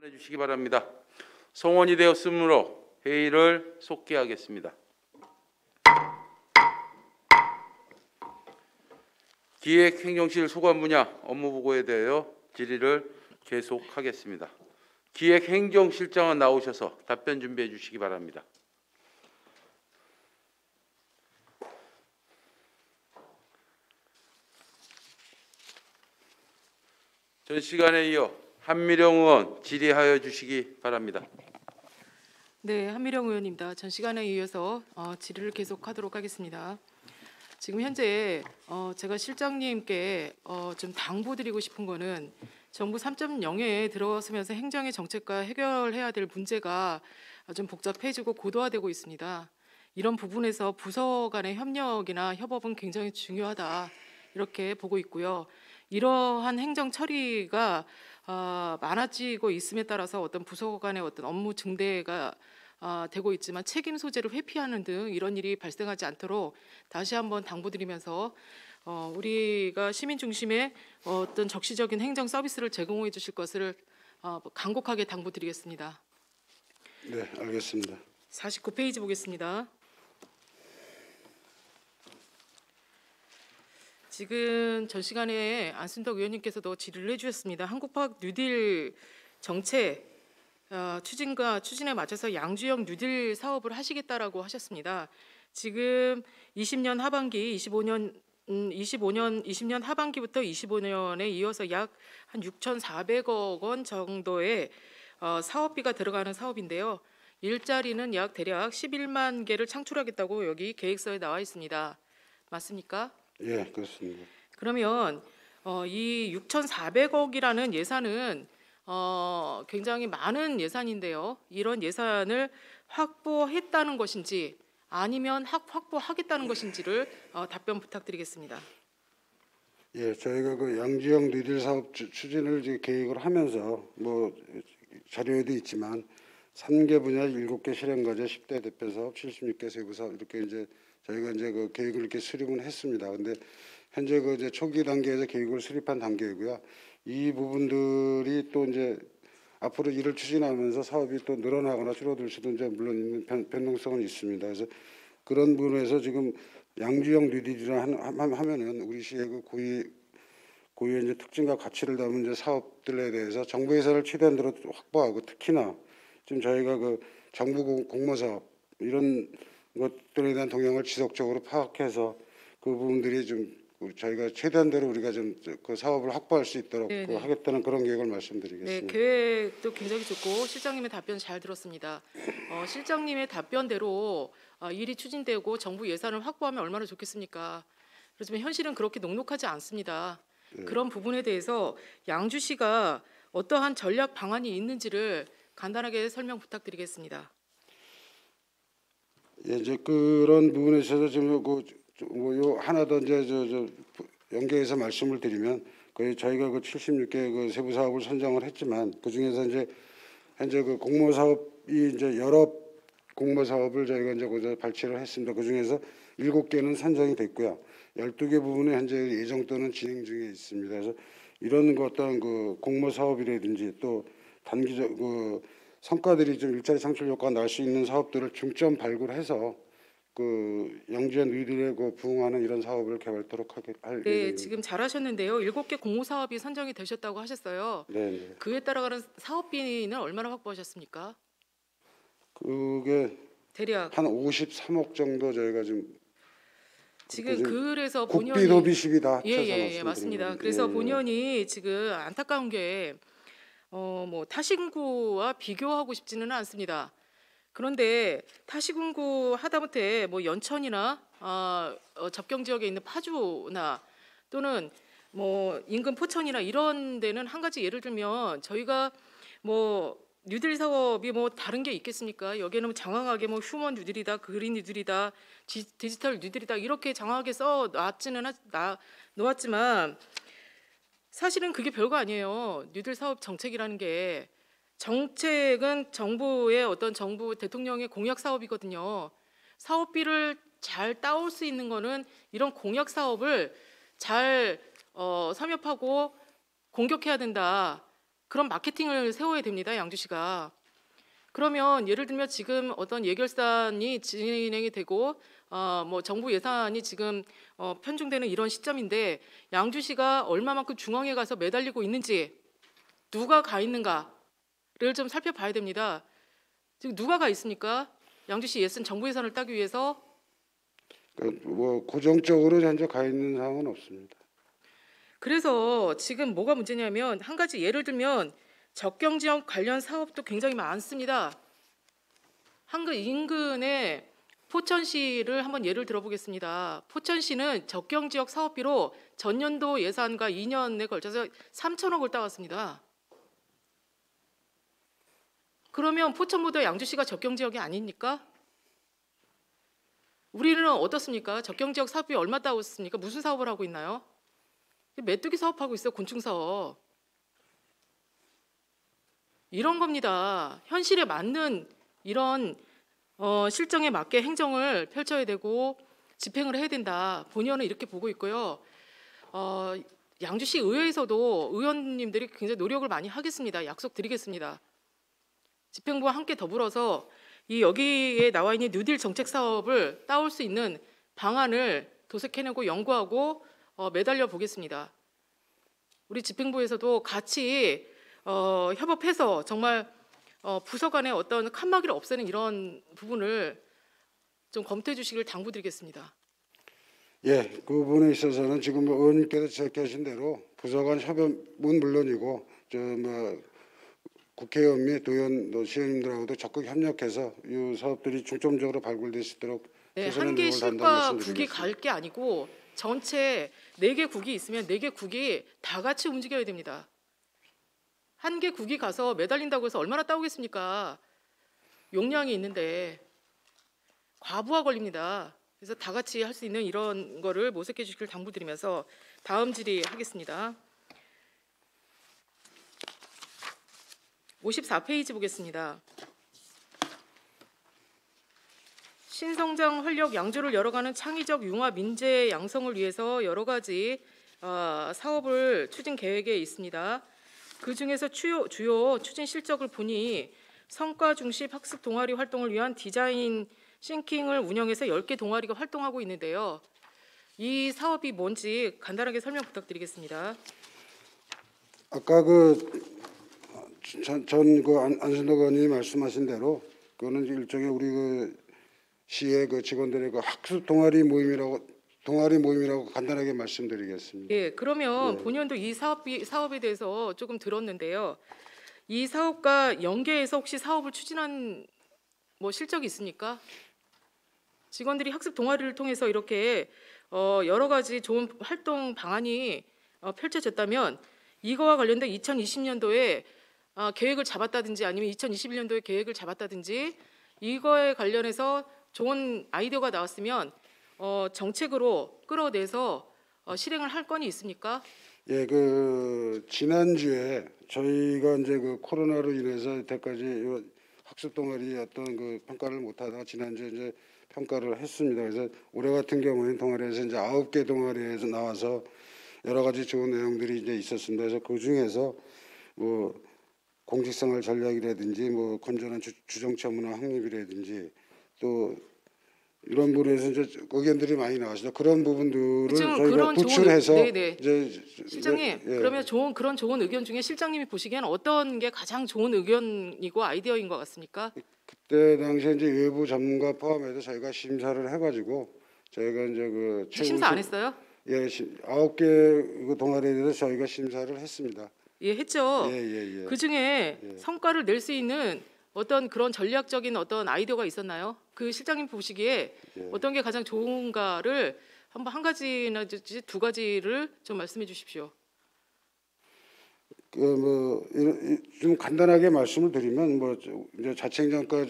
해주시기 바랍니다. 성원이 되었으므로 회의를 속기하겠습니다. 기획행정실 소관 분야 업무 보고에 대하여 질의를 계속하겠습니다. 기획행정실장은 나오셔서 답변 준비해 주시기 바랍니다. 전 시간에 이어 한미령 의원 질의하여 주시기 바랍니다. 네, 한미령 의원입니다. 전 시간에 이어서 질의를 계속하도록 하겠습니다. 지금 현재 제가 실장님께 좀 당부드리고 싶은 거는 정부 3.0에 들어서면서 행정의 정책과 해결해야 될 문제가 좀 복잡해지고 고도화되고 있습니다. 이런 부분에서 부서 간의 협력이나 협업은 굉장히 중요하다 이렇게 보고 있고요. 이러한 행정 처리가 많아지고 있음에 따라서 어떤 부서 간의 어떤 업무 증대가 되고 있지만 책임 소재를 회피하는 등 이런 일이 발생하지 않도록 다시 한번 당부드리면서 우리가 시민 중심의 어떤 적시적인 행정 서비스를 제공해 주실 것을 간곡하게 당부드리겠습니다. 네, 알겠습니다. 49페이지 보겠습니다. 지금 전 시간에 안순덕 의원님께서도 질의를 해주셨습니다. 한국파악 뉴딜 정책 추진과 추진에 맞춰서 양주형 뉴딜 사업을 하시겠다라고 하셨습니다. 지금 20년 하반기, 20년 하반기부터 25년에 이어서 약 한 6,400억 원 정도의 사업비가 들어가는 사업인데요. 일자리는 약 대략 11만 개를 창출하겠다고 여기 계획서에 나와 있습니다. 맞습니까? 예, 그렇습니다. 그러면 이 6,400억이라는 예산은 굉장히 많은 예산인데요. 이런 예산을 확보했다는 것인지 아니면 확보하겠다는 것인지를 답변 부탁드리겠습니다. 예, 저희가 그 양주형 뉴딜 사업 추진을 이제 계획을 하면서 뭐 자료에도 있지만 3개 분야 7개 실행과제 10대 대표 사업 76개 세부 사업 이렇게 이제 저희가 이제 그 계획을 이렇게 수립은 했습니다. 근데 현재 그 이제 초기 단계에서 계획을 수립한 단계이고요. 이 부분들이 또 이제 앞으로 일을 추진하면서 사업이 또 늘어나거나 줄어들 수도 이제 물론 있는 변동성은 있습니다. 그래서 그런 부분에서 지금 양주형 뉴딜이라 하면은 우리 시의 그 고유의 이제 특징과 가치를 담은 이제 사업들에 대해서 정부 예산을 최대한 대로 확보하고 특히나 지금 저희가 그 정부 공모 사업 이런 것들에 대한 동향을 지속적으로 파악해서 그 부분들이 좀 저희가 최대한대로 우리가 좀 그 사업을 확보할 수 있도록 하겠다는 그런 계획을 말씀드리겠습니다. 네, 계획도 굉장히 좋고 실장님의 답변 잘 들었습니다. 실장님의 답변대로 일이 추진되고 정부 예산을 확보하면 얼마나 좋겠습니까? 그렇지만 현실은 그렇게 녹록하지 않습니다. 네. 그런 부분에 대해서 양주시가 어떠한 전략 방안이 있는지를 간단하게 설명 부탁드리겠습니다. 예, 이제 그런 부분에 있어서 지금 요 하나 더 이제 연계해서 말씀을 드리면 저희가 그 76개 그 세부 사업을 선정을 했지만 그 중에서 이제 현재 그 공모 사업이 이제 여러 공모 사업을 저희가 이제 거기서 발췌를 했습니다. 그 중에서 7개는 선정이 됐고요. 12개 부분에 현재 예정 또는 진행 중에 있습니다. 그래서 이런 그 어떤 그 공모 사업이라든지 또 단기적 그 성과들이 좀 일자리 창출 효과가 날 수 있는 사업들을 중점 발굴해서 그 양주형 뉴딜에 부응하는 이런 사업을 개발토록 할 네, 예정입니다. 지금 잘하셨는데요. 7개 공모 사업이 선정이 되셨다고 하셨어요. 네. 그에 따라가는 사업비는 얼마나 확보하셨습니까? 그게 대략 한 53억 정도 저희가 지금 그래서 본연이 국비 도비 시비다 합쳐서 예, 맞습니다. 그래서 본연이 지금 안타까운 게 뭐 타시군구와 비교하고 싶지는 않습니다. 그런데 타시군구 하다못해 뭐 연천이나 접경 지역에 있는 파주나 또는 뭐 인근 포천이나 이런 데는 한 가지 예를 들면 저희가 뭐 뉴딜 사업이 뭐 다른 게 있겠습니까? 여기는 장황하게 뭐 휴먼 뉴딜이다, 그린 뉴딜이다, 디지털 뉴딜이다 이렇게 장황하게 써 놓았지만 사실은 그게 별거 아니에요. 뉴딜 사업 정책이라는 게 정책은 정부의 어떤 정부 대통령의 공약 사업이거든요. 사업비를 잘 따올 수 있는 거는 이런 공약 사업을 잘 섬협하고 공격해야 된다. 그런 마케팅을 세워야 됩니다. 양주시가. 그러면 예를 들면 지금 어떤 예결산이 진행이 되고 뭐 정부 예산이 지금 편중되는 이런 시점인데 양주시가 얼마만큼 중앙에 가서 매달리고 있는지 누가 가 있는가를 좀 살펴봐야 됩니다. 지금 누가 가 있습니까? 양주시 예산 정부 예산을 따기 위해서 뭐 고정적으로 현재 가 있는 상황은 없습니다. 그래서 지금 뭐가 문제냐면 한 가지 예를 들면 접경 지역 관련 사업도 굉장히 많습니다. 한그 인근의 포천시를 한번 예를 들어보겠습니다. 포천시는 접경 지역 사업비로 전년도 예산과 2년에 걸쳐서 3천억을 따왔습니다. 그러면 포천보다 양주시가 접경 지역이 아닙니까? 우리는 어떻습니까? 접경 지역 사업비 얼마 따왔습니까? 무슨 사업을 하고 있나요? 메뚜기 사업하고 있어요. 곤충 사업. 이런 겁니다. 현실에 맞는 이런 실정에 맞게 행정을 펼쳐야 되고 집행을 해야 된다. 본의원은 이렇게 보고 있고요. 양주시 의회에서도 의원님들이 굉장히 노력을 많이 하겠습니다. 약속드리겠습니다. 집행부와 함께 더불어서 이 여기에 나와 있는 뉴딜 정책 사업을 따올 수 있는 방안을 도색해내고 연구하고 매달려 보겠습니다. 우리 집행부에서도 같이 협업해서 정말 부서 간의 어떤 칸막이를 없애는 이런 부분을 좀 검토해 주시길 당부드리겠습니다. 예, 그 부분에 있어서는 지금 의원님께서 지적하신 대로 부서 간 협업은 물론이고 국회의원 및 의원, 시의원님들하고도 적극 협력해서 이 사업들이 중점적으로 발굴될 수 있도록 네, 최선의 한 개 노력을 다한다는 시과 말씀 국이 드리겠습니다. 갈 게 아니고 전체 4개 국이 있으면 4개 국이 다 같이 움직여야 됩니다. 한 개 국이 가서 매달린다고 해서 얼마나 따오겠습니까? 용량이 있는데 과부하 걸립니다. 그래서 다 같이 할 수 있는 이런 거를 모색해 주시길 당부드리면서 다음 질의하겠습니다. 54페이지 보겠습니다. 신성장 활력 양주를 열어가는 창의적 융화 민재 양성을 위해서 여러 가지 사업을 추진 계획에 있습니다. 그 중에서 주요 추진 실적을 보니 성과 중심 학습 동아리 활동을 위한 디자인 싱킹을 운영해서 10개 동아리가 활동하고 있는데요. 이 사업이 뭔지 간단하게 설명 부탁드리겠습니다. 아까 안순덕 의원님이 말씀하신 대로 그거는 일종의 우리 시의 직원들의 학습 동아리 모임이라고 간단하게 말씀드리겠습니다. 예, 그러면 본의원도 이 사업에 대해서 조금 들었는데요. 이 사업과 연계해서 혹시 사업을 추진한 실적이 있습니까? 직원들이 학습 동아리를 통해서 이렇게 여러 가지 좋은 활동 방안이 펼쳐졌다면 이거와 관련된 2020년도에 계획을 잡았다든지 아니면 2021년도에 계획을 잡았다든지 이거에 관련해서 좋은 아이디어가 나왔으면 정책으로 끌어내서 실행을 할 건이 있습니까? 예, 지난주에 저희가 이제 코로나로 인해서 여태까지 학습 동아리 어떤 평가를 못하다가 지난주에 이제 평가를 했습니다. 그래서 올해 같은 경우에는 동아리에서 이제 9개 동아리에서 나와서 여러 가지 좋은 내용들이 이제 있었습니다. 그래서 그 중에서 공직생활 전략이라든지 건전한 주정차 문화 확립이라든지 또 이런 부분에서 이제 의견들이 많이 나왔습니다. 그런 부분들을 저희가 구출해서 이제 실장님, 그러면 그런 좋은 의견 중에 실장님이 보시기엔 어떤 게 가장 좋은 의견이고 아이디어인 것 같습니까? 그때 당시에 이제 외부 전문가 포함해서 저희가 심사를 해가지고 저희가 이제 심사 안 했어요? 예, 9개 동아리에 대해서 저희가 심사를 했습니다. 예, 했죠. 예. 그 중에 성과를 낼 수 있는 어떤 그런 전략적인 어떤 아이디어가 있었나요? 그 실장님 보시기에 어떤 게 가장 좋은가를 한번 한 가지나 두 가지를 좀 말씀해 주십시오. 좀 간단하게 말씀을 드리면 이제 자치행정과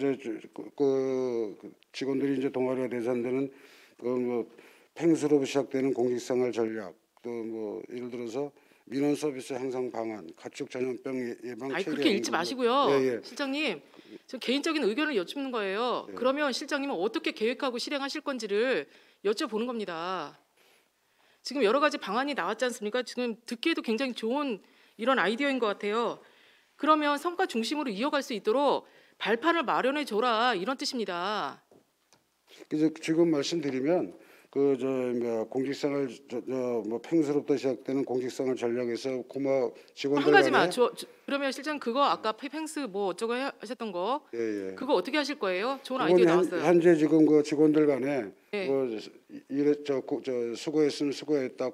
직원들이 이제 동아리가 대상되는 팽수로 시작되는 공직생활 전략 또 예를 들어서 민원 서비스 향상 방안, 가축 전염병 예방 체계. 그렇게 읽지 마시고요. 예. 실장님, 저 개인적인 의견을 여쭙는 거예요. 그러면 실장님은 어떻게 계획하고 실행하실 건지를 여쭤보는 겁니다. 지금 여러 가지 방안이 나왔지 않습니까? 지금 듣기에도 굉장히 좋은 이런 아이디어인 것 같아요. 그러면 성과 중심으로 이어갈 수 있도록 발판을 마련해 줘라 이런 뜻입니다. 그래서 지금 말씀드리면 공직생활 뭐 팽수로부터 시작되는 공직생활 전략에서 고마 직원들 한 가지만 간에 그러면 실장 그거 아까 팽스 뭐 어쩌고 하셨던 거 예, 예. 그거 어떻게 하실 거예요? 좋은 그건 아이디어 나왔어요. 현재 지금 그 직원들 간에 네. 수고했으면 수고했다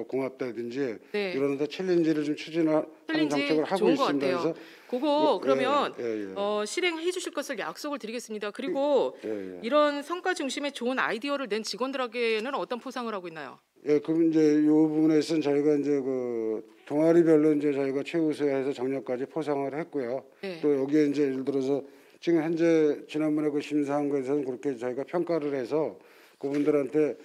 고맙다든지 네. 이런 데 챌린지를 좀 추진하는 챌린지 정책을 하고 좋은 것 있습니다. 같아요. 그거 그러면 예. 실행해 주실 것을 약속을 드리겠습니다. 그리고 예. 이런 성과 중심의 좋은 아이디어를 낸 직원들에게는 어떤 포상을 하고 있나요? 예, 그럼 이제 이 부분에서는 저희가 이제 그 동아리별로 이제 저희가 최우수해서 작년까지 포상을 했고요. 네. 또 여기에 이제 예를 들어서 지금 현재 지난번에 그 심사한 거에서는 그렇게 저희가 평가를 해서 그분들한테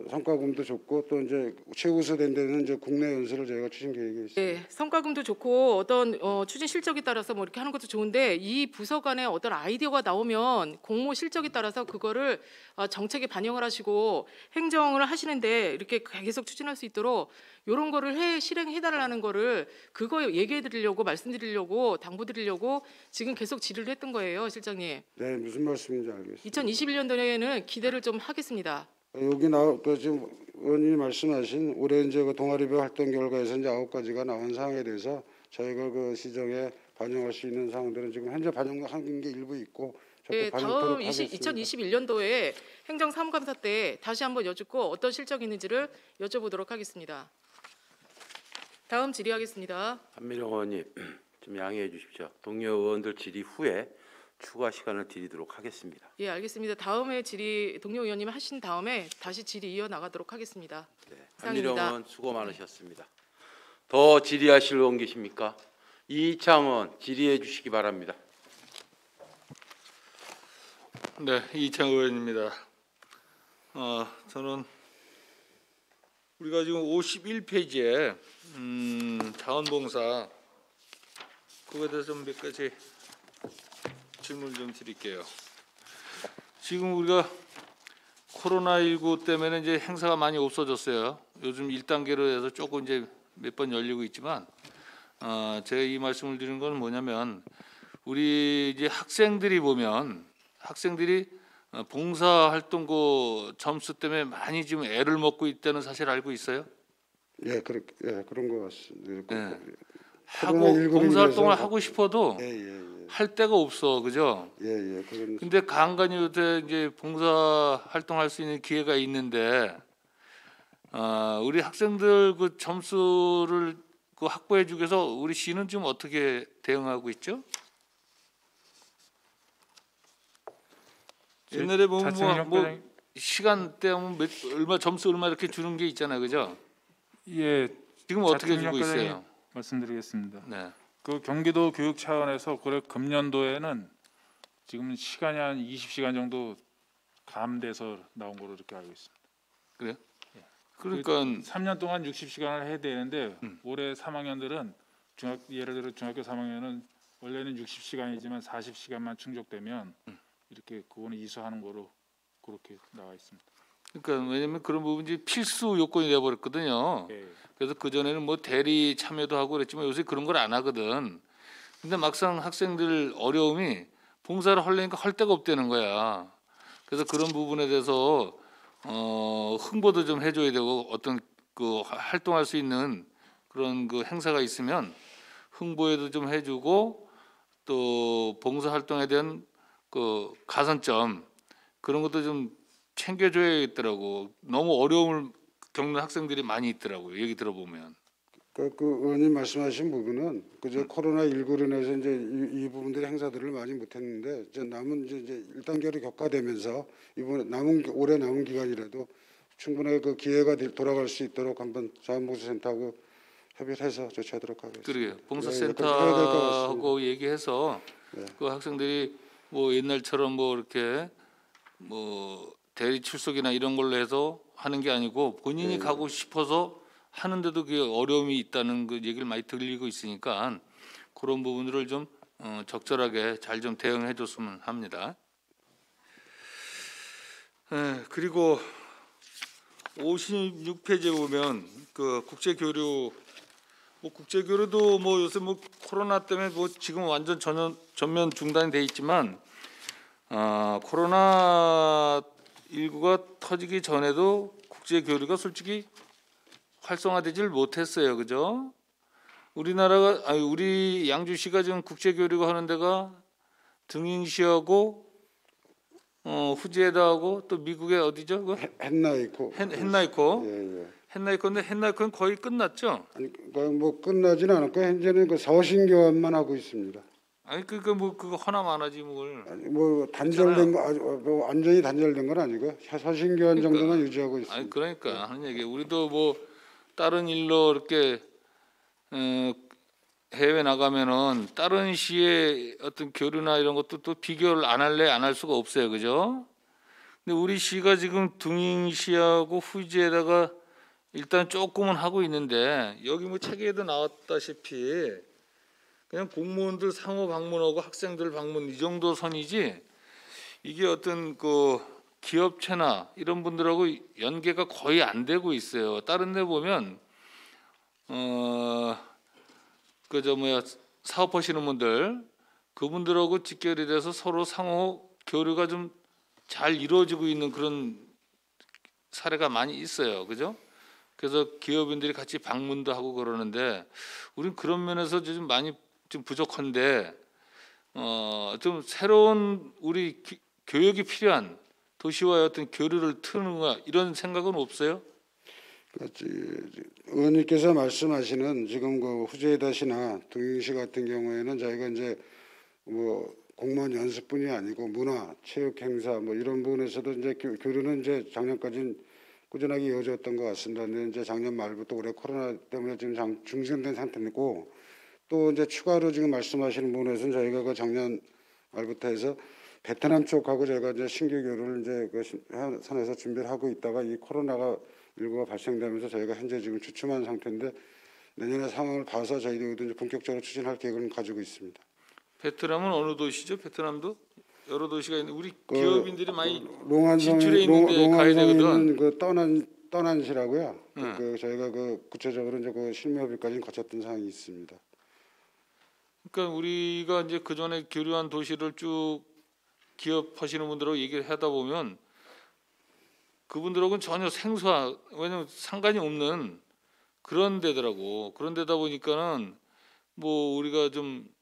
성과금도 줬고 또 이제 최우수된 데는 이제 국내 연수를 저희가 추진 계획이 있습니다. 네, 성과금도 좋고 어떤 추진 실적에 따라서 뭐 이렇게 하는 것도 좋은데 이 부서 간에 어떤 아이디어가 나오면 공모 실적에 따라서 그거를 정책에 반영을 하시고 행정을 하시는데 이렇게 계속 추진할 수 있도록 이런 거를 실행해 달라는 거를 그거 얘기해 드리려고 말씀드리려고 당부드리려고 지금 계속 질의를 했던 거예요, 실장님. 네, 무슨 말씀인지 알겠습니다. 2021년도에는 기대를 좀 하겠습니다. 여기 지금 의원님이 말씀하신 올해 이제 그 동아리별 활동 결과에서 이제 9가지가 나온 사항에 대해서 저희가 그 시정에 반영할 수 있는 사항들은 지금 현재 반영한 게 일부 있고 네, 다음 반영토록 하겠습니다. 2021년도에 행정사무감사 때 다시 한번 여쭙고 어떤 실적이 있는지를 여쭤보도록 하겠습니다. 다음 질의하겠습니다. 한미령 의원님 좀 양해해 주십시오. 동료 의원들 질의 후에 추가 시간을 드리도록 하겠습니다. 예, 알겠습니다. 다음에 질의 동료 의원님 하신 다음에 다시 질의 이어 나가도록 하겠습니다. 네, 한미령 이상입니다. 의원 수고 많으셨습니다. 더 질의하실 의원 계십니까? 이창 의원 질의해 주시기 바랍니다. 네, 이창 의원입니다. 저는 우리가 지금 51페이지에 자원봉사 그거에 대해서 좀 몇 가지 질문 좀 드릴게요. 지금 우리가 코로나19 때문에 이제 행사가 많이 없어졌어요. 요즘 1단계로 해서 조금 이제 몇 번 열리고 있지만 제가 이 말씀을 드리는 건 뭐냐면 우리 이제 학생들이 보면 학생들이 봉사활동 점수 때문에 많이 지금 애를 먹고 있다는 사실 알고 있어요? 그런 것 같습니다. 네. 코로나19 하고 로 봉사활동을 인해서- 하고 싶어도 예. 할 데가 없어, 그죠? 그런 근데 간간히 요새 이제 봉사활동할 수 있는 기회가 있는데 우리 학생들 그 점수를 그 확보해주기 위해서 우리 시는 지금 어떻게 대응하고 있죠? 옛날에 보면 자치능력 뭐 시간대 하면 얼마 점수 얼마 이렇게 주는 게 있잖아요, 그죠? 예, 지금 어떻게 주고 자치능력과장님 있어요? 말씀드리겠습니다. 네, 그 경기도 교육 차원에서 올해 금년도에는 지금 시간이 한 20시간 정도 감돼서 나온 걸로 이렇게 알고 있습니다. 그래요? 그러니까 3년 동안 60시간을 해야 되는데 올해 3학년들은 예를 들어 중학교 3학년은 원래는 60시간이지만 40시간만 충족되면 이렇게 그거는 이수하는 거로 그렇게 나와 있습니다. 그러니까 왜냐면 그런 부분이 필수 요건이 되어 버렸거든요. 예. 그래서 그 전에는 뭐 대리 참여도 하고 그랬지만 요새 그런 걸 안 하거든. 근데 막상 학생들 어려움이 봉사를 하려니까 할 데가 없다는 거야. 그래서 그런 부분에 대해서 홍보도 좀 해줘야 되고 어떤 그 활동할 수 있는 그런 그 행사가 있으면 홍보에도 좀 해주고 또 봉사 활동에 대한 그 가산점 그런 것도 좀 챙겨줘야겠더라고. 너무 어려움을 겪는 학생들이 많이 있더라고요. 얘기 들어보면. 그 의원님 말씀하신 부분은 그저 코로나19로 인해서 이제 이 부분들의 행사들을 많이 못했는데 이제 남은 이제 1단계로 격화되면서 이번에 올해 남은 기간이라도 충분하게 그 기회가 돌아갈 수 있도록 한번 자원봉사센터하고 협의를 해서 조치하도록 하겠습니다. 그러게요. 그렇게 봉사센터하고 얘기해서 네. 그 학생들이 뭐 옛날처럼 뭐 이렇게 뭐 대리 출석이나 이런 걸로 해서 하는 게 아니고 본인이 가고 싶어서 하는데도 그 어려움이 있다는 그 얘기를 많이 들리고 있으니까 그런 부분들을 좀 적절하게 잘 좀 대응해 줬으면 합니다. 그리고 56페이지에 보면 그 국제 교류 뭐 국제 교류도 뭐 요새 뭐 코로나 때문에 뭐 지금 완전 전면 중단이 돼 있지만 코로나 19가 터지기 전에도 국제 교류가 솔직히 활성화되질 못했어요, 그죠? 우리 양주시가 지금 국제 교류가 하는 데가 등인시하고 후지에다하고 또 미국의 어디죠? 그 헨나이코. 헨나이코. 예, 예. 헨나이코인데 헨나이코는 거의 끝났죠? 아니 뭐 끝나지는 않았고 현재는 그 서신 교환만 하고 있습니다. 아니 그거 허나 많아지 뭘. 아니, 뭐 단절된 거 뭐 완전히 단절된 건 아니고 서신 교환 정도만 유지하고 있습니다. 아니 그러니까 하는 얘기. 우리도 뭐 다른 일로 이렇게 해외 나가면은 다른 시의 어떤 교류나 이런 것도 또 비교를 안 할 수가 없어요, 그죠? 근데 우리 시가 지금 둥잉시하고 후지에다가 일단 조금은 하고 있는데 여기 뭐 책에도 나왔다시피 그냥 공무원들 상호 방문하고 학생들 방문 이 정도 선이지 이게 어떤 그 기업체나 이런 분들하고 연계가 거의 안 되고 있어요. 다른 데 보면 그저 뭐야 사업하시는 분들 그분들하고 직결이 돼서 서로 상호 교류가 좀 잘 이루어지고 있는 그런 사례가 많이 있어요. 그죠? 그래서 기업인들이 같이 방문도 하고 그러는데 우리는 그런 면에서 좀 많이 좀 부족한데 좀 새로운 우리 교육이 필요한 도시와의 어떤 교류를 트는가 이런 생각은 없어요? 의원님께서 말씀하시는 지금 그 후제대시나 등용시 같은 경우에는 저희가 이제 뭐 공무원 연수뿐이 아니고 문화, 체육 행사 뭐 이런 부분에서도 이제 교류는 이제 작년까지는 꾸준하게 이어졌던 것 같습니다. 근데 이제 작년 말부터 올해 코로나 때문에 지금 중단된 상태이고 또 이제 추가로 지금 말씀하시는 부분에서는 저희가 그 작년 말부터 해서 베트남 쪽하고 저희가 이제 신규 교류를 이제 그 선에서 준비를 하고 있다가 이 코로나가 19가 발생되면서 저희가 현재 지금 주춤한 상태인데 내년에 상황을 봐서 저희도 이제 본격적으로 추진할 계획을 가지고 있습니다. 베트남은 어느 도시죠? 베트남도 여러 도시가 있는데 우리 그 기업인들이 많이 롱안성에 진출해 있는데 가야 되거든. 있는 그 떠난시라고요. 그 저희가 그 구체적으로 이제 그 실무협의까지 거쳤던 사항이 있습니다. 그러니까 우리가 이제 그 전에 교류한 도시를 쭉 기업하시는 분들하고 얘기를 하다 보면 그분들하고는 전혀 생소한 왜냐면 상관이 없는 그런 데더라고. 그런 데다 보니까는 뭐 우리가 좀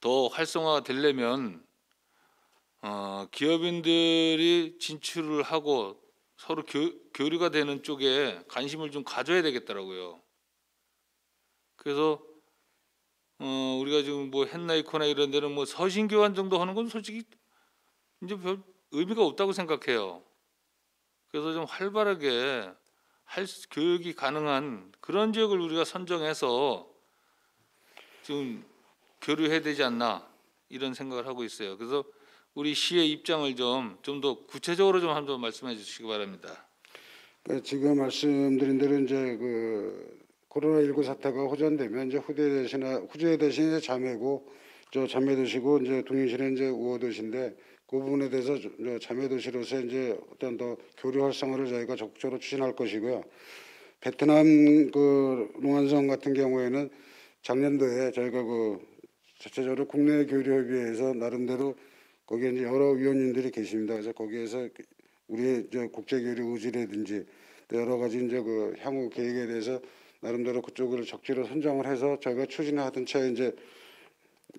더 활성화가 되려면 기업인들이 진출을 하고 서로 교류가 되는 쪽에 관심을 좀 가져야 되겠더라고요. 그래서 우리가 지금 뭐 헨나이코나 이런 데는 뭐 서신 교환 정도 하는 건 솔직히 이제 별 의미가 없다고 생각해요. 그래서 좀 활발하게 교육이 가능한 그런 지역을 우리가 선정해서 지금 교류해야 되지 않나 이런 생각을 하고 있어요. 그래서 우리 시의 입장을 좀 더 구체적으로 좀 한번 말씀해 주시기 바랍니다. 지금 말씀드린 대로 이제 그 코로나19 사태가 호전되면 이제 후제 대신에 자매고 저 자매도시고 이제 동인시는 이제 우호도시인데 그 부분에 대해서 자매도시로서 이제 어떤 더 교류 활성화를 저희가 적극적으로 추진할 것이고요. 베트남 그 롱안성 같은 경우에는 작년도에 저희가 그 자체적으로 국내 교류협의회에서 나름대로 거기에 이제 여러 위원님들이 계십니다. 그래서 거기에서 우리의 이제 국제교류 의지라든지 또 여러 가지 이제 그 향후 계획에 대해서 나름대로 그쪽을 적지로 선정을 해서 저희가 추진하던 차에 이제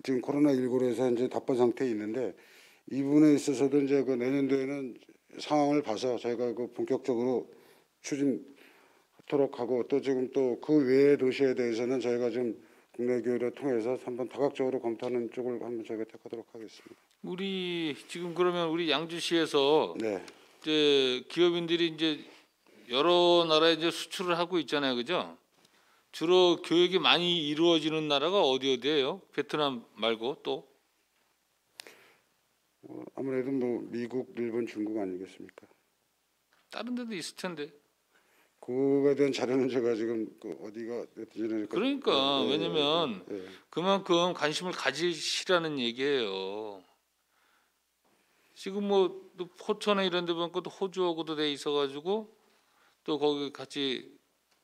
지금 코로나19로 해서 이제 답변 상태에 있는데 이 부분에 있어서도 이제 그 내년도에는 상황을 봐서 저희가 그 본격적으로 추진하도록 하고 또 지금 또 그 외의 도시에 대해서는 저희가 좀 국내 교류를 통해서 한번 다각적으로 검토하는 쪽을 한번 저희가 택하도록 하겠습니다. 우리 지금 그러면 우리 양주시에서 네. 이제 기업인들이 이제 여러 나라에 이제 수출을 하고 있잖아요, 그죠? 주로 교육이 많이 이루어지는 나라가 어디예요? 베트남 말고 또? 아무래도 뭐 미국, 일본, 중국 아니겠습니까? 다른 데도 있을 텐데. 그거에 대한 자료는 제가 지금 그 어디가 어디지 그러니까 왜냐면 그만큼 관심을 가지시라는 얘기예요. 지금 뭐 또 포천에 이런 데 보니까 또 호주하고도 돼 있어가지고 또 거기 같이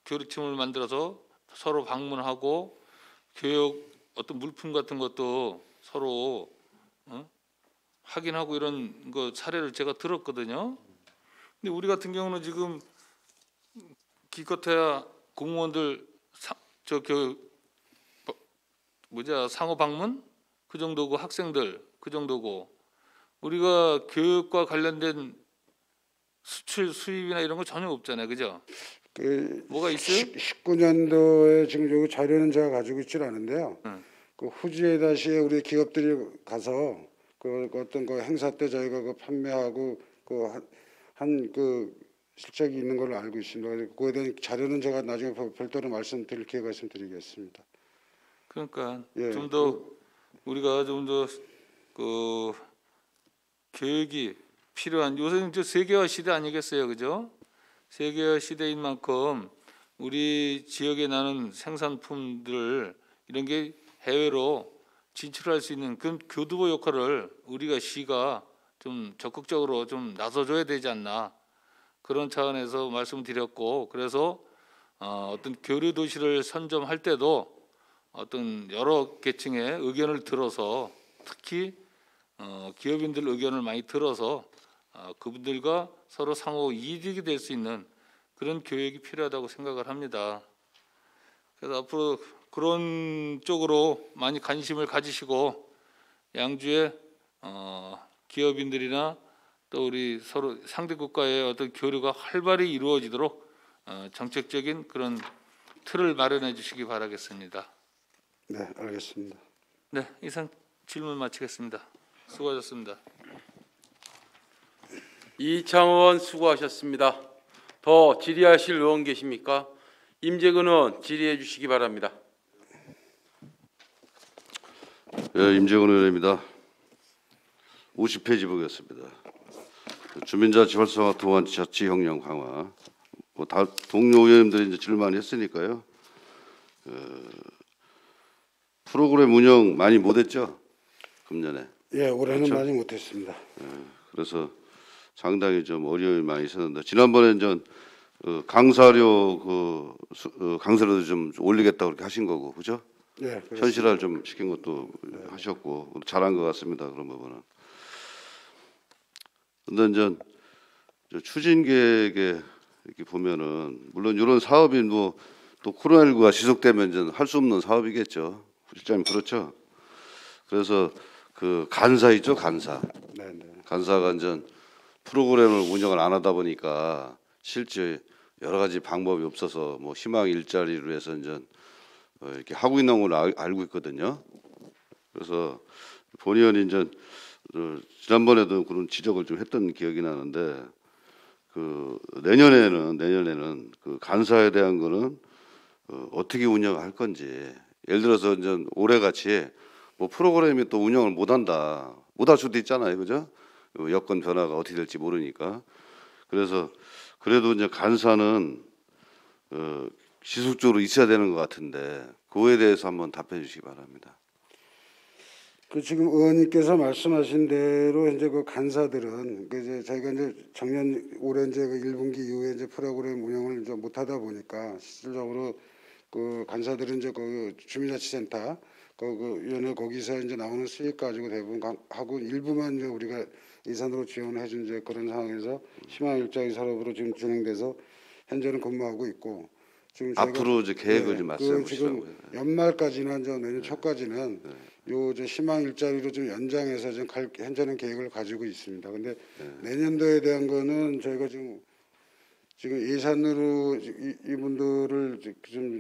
교류팀을 만들어서 서로 방문하고 교육 어떤 물품 같은 것도 서로 확인하고 이런 거 사례를 제가 들었거든요. 근데 우리 같은 경우는 지금 기껏해야 공무원들 상호 방문 그 정도고 학생들 그 정도고 우리가 교육과 관련된 수출 수입이나 이런 거 전혀 없잖아요, 그죠? 그 뭐가 있어요? 19년도에 지금 여기 자료는 제가 가지고 있질 않은데요. 응. 그 후지에 다시 우리 기업들이 가서 그 어떤 그 행사 때 저희가 그 판매하고 그 한 그 실적이 있는 걸로 알고 있습니다. 그래서 그거에 대한 자료는 제가 나중에 별도로 말씀드릴 기회가 있으면 드리겠습니다. 그러니까 예, 좀 더 우리가 좀 더 그 교육이 필요한 요새는 저 세계화 시대 아니겠어요, 그죠? 세계화 시대인 만큼 우리 지역에 나는 생산품들 이런 게 해외로 진출할 수 있는 그런 교두보 역할을 우리가 시가 좀 적극적으로 좀 나서줘야 되지 않나 그런 차원에서 말씀드렸고 그래서 어떤 교류 도시를 선점할 때도 어떤 여러 계층의 의견을 들어서 특히 기업인들 의견을 많이 들어서 그분들과 서로 상호 이익이 될 수 있는 그런 교육이 필요하다고 생각을 합니다. 그래서 앞으로 그런 쪽으로 많이 관심을 가지시고 양주의 기업인들이나 또 우리 서로 상대 국가의 어떤 교류가 활발히 이루어지도록 정책적인 그런 틀을 마련해 주시기 바라겠습니다. 네, 알겠습니다. 네, 이상 질문 마치겠습니다. 수고하셨습니다. 이창원 수고하셨습니다. 더 질의하실 의원 계십니까? 임재근 의원 질의해 주시기 바랍니다. 예, 임재근 의원입니다. 50페이지 보겠습니다. 주민자치 활성화 동안 자치 역량 강화. 뭐 다 동료 의원님들이 이제 질문 많이 했으니까요. 프로그램 운영 많이 못했죠? 금년에. 예, 올해는 그렇죠? 많이 못했습니다. 그래서 상당히 좀 어려움이 많이 있었는데 지난번에 전 강사료 강사료도 좀 올리겠다 그렇게 하신 거고, 그죠? 예, 그렇습니다. 현실화를 좀 시킨 것도 하셨고 잘한 것 같습니다. 그런 부분은. 근데 이제 저 추진 계획에 이렇게 보면은 물론 이런 사업이 뭐 또 코로나19가 지속되면 이제 할 수 없는 사업이겠죠. 실장님 그렇죠. 그래서 그 간사 있죠, 간사. 네, 네. 간사가 이제 프로그램을 운영을 안 하다 보니까 실제 여러 가지 방법이 없어서 뭐 희망 일자리로 해서 이제 이렇게 하고 있는 걸로 알고 있거든요. 그래서 본 의원이 이제 지난번에도 그런 지적을 좀 했던 기억이 나는데 그 내년에는 그 간사에 대한 거는 어떻게 운영할 건지 예를 들어서 이제 올해 같이 뭐 프로그램이 또 운영을 못한다 못할 수도 있잖아요, 그죠? 여건 변화가 어떻게 될지 모르니까. 그래서 그래도 이제 간사는 지속적으로 있어야 되는 것 같은데 그거에 대해서 한번 답해 주시기 바랍니다. 그 지금 의원님께서 말씀하신 대로 이제 그 간사들은 그 이제 저희가 이제 작년 올해 이제 그 1분기 이후에 이제 프로그램 운영을 이제 못하다 보니까 실질적으로 그 간사들은 이제 그 주민자치센터 그 위원회 거기서 이제 나오는 수익 가지고 대부분 하고 일부만 이제 우리가 예산으로 지원해 준 이제 그런 상황에서 희망 일자리 사업으로 지금 진행돼서 현재는 근무하고 있고 지금 저희가 앞으로 이제 계획을 좀 그 말씀해 지금 보시라고요. 연말까지나 이제 내년 초까지는 요 이제 희망 일자리로 좀 연장해서 지금 현재는 계획을 가지고 있습니다. 근데 내년도에 대한 거는 저희가 지금 예산으로 이분들을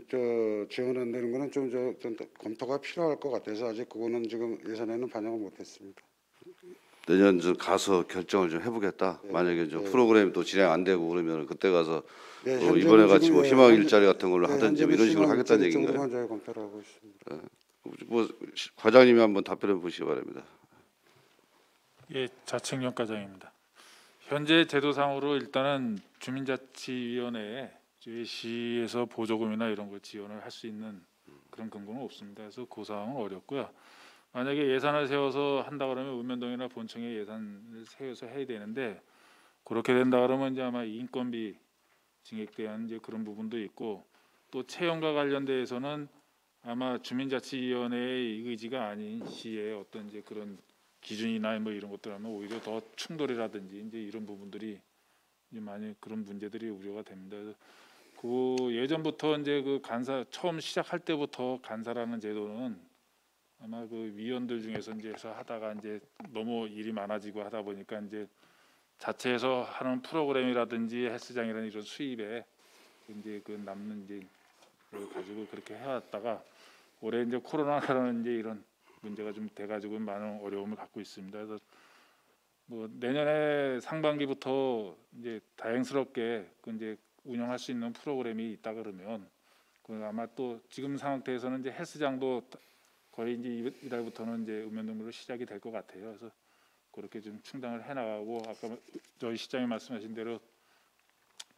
좀 지원한다는 거는 좀 검토가 필요할 것 같아서 아직 그거는 지금 예산에는 반영을 못했습니다. 내년 좀 가서 결정을 좀 해보겠다. 만약에 좀 프로그램이 또 진행 안 되고 그러면 그때 가서 예, 이번에 같이 지금, 뭐 예, 희망 현재- 일자리 같은 걸로 하든지 뭐 이런 식으로 희망 하겠다는 일자리 얘기인가요? 쪽으로만 저희 검토를 하고 있습니다. 뭐 과장님이 한번 답변해 보시기 바랍니다. 예, 자책령 과장입니다. 현재 제도상으로 일단은 주민자치위원회에 저희 시에서 보조금이나 이런 걸 지원을 할 수 있는 그런 근거는 없습니다. 그래서 그 사항은 어렵고요. 만약에 예산을 세워서 한다 그러면 읍면동이나 본청에 예산을 세워서 해야 되는데 그렇게 된다 그러면 이제 아마 인건비 증액 대한 이제 그런 부분도 있고 또 채용과 관련돼서는 아마 주민자치위원회의 의지가 아닌 시의 어떤 이제 그런 기준이나 뭐 이런 것들 하면 오히려 더 충돌이라든지 이제 이런 부분들이 이제 많이 그런 문제들이 우려가 됩니다. 그래서 그 예전부터 이제 그 간사 처음 시작할 때부터 간사라는 제도는 아마 그 위원들 중에서 이제 해서 하다가 이제 너무 일이 많아지고 하다 보니까 이제 자체에서 하는 프로그램이라든지 헬스장이라는 이런 수입에 이제 그 남는 이제 걸 가지고 그렇게 해왔다가 올해 이제 코로나라는 이제 이런 문제가 좀 돼가지고 많은 어려움을 갖고 있습니다. 그래서 뭐 내년에 상반기부터 이제 다행스럽게 그 이제 운영할 수 있는 프로그램이 있다 그러면 그 아마 또 지금 상태에서는 이제 헬스장도 거의 이제 이달부터는 이제 읍면동으로 시작이 될 것 같아요. 그래서 그렇게 좀 충당을 해나가고 아까 저희 시장이 말씀하신 대로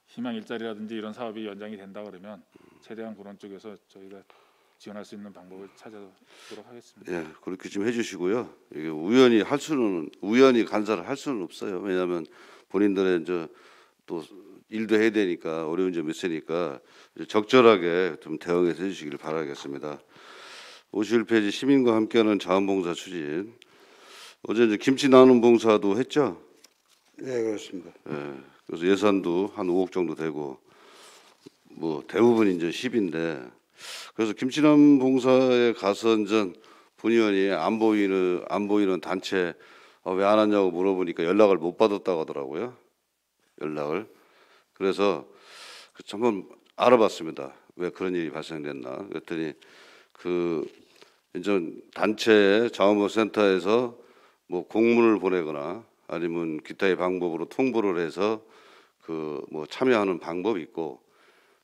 희망 일자리라든지 이런 사업이 연장이 된다 그러면 최대한 그런 쪽에서 저희가 지원할 수 있는 방법을 찾아보도록 하겠습니다. 예, 그렇게 좀 해주시고요. 이게 우연히 간사를 할 수는 없어요. 왜냐하면 본인들의 이제 또 일도 해야 되니까 어려운 점이 있으니까 적절하게 좀 대응해서 해주시기를 바라겠습니다. 51페이지 시민과 함께하는 자원봉사 추진. 어제 이제 김치 나눔 봉사도 했죠. 예, 그렇습니다. 예, 그래서 예산도 한 5억 정도 되고 뭐 대부분 이제 10인데 그래서 김치남 봉사에 가서 이제 본의원이 안 보이는 단체 왜 안 왔냐고 물어보니까 연락을 못 받았다고 하더라고요. 연락을. 그래서 한번 알아봤습니다. 왜 그런 일이 발생됐나. 그랬더니 그 이제 단체 자원봉사센터에서 뭐 공문을 보내거나 아니면 기타의 방법으로 통보를 해서 그 뭐 참여하는 방법이 있고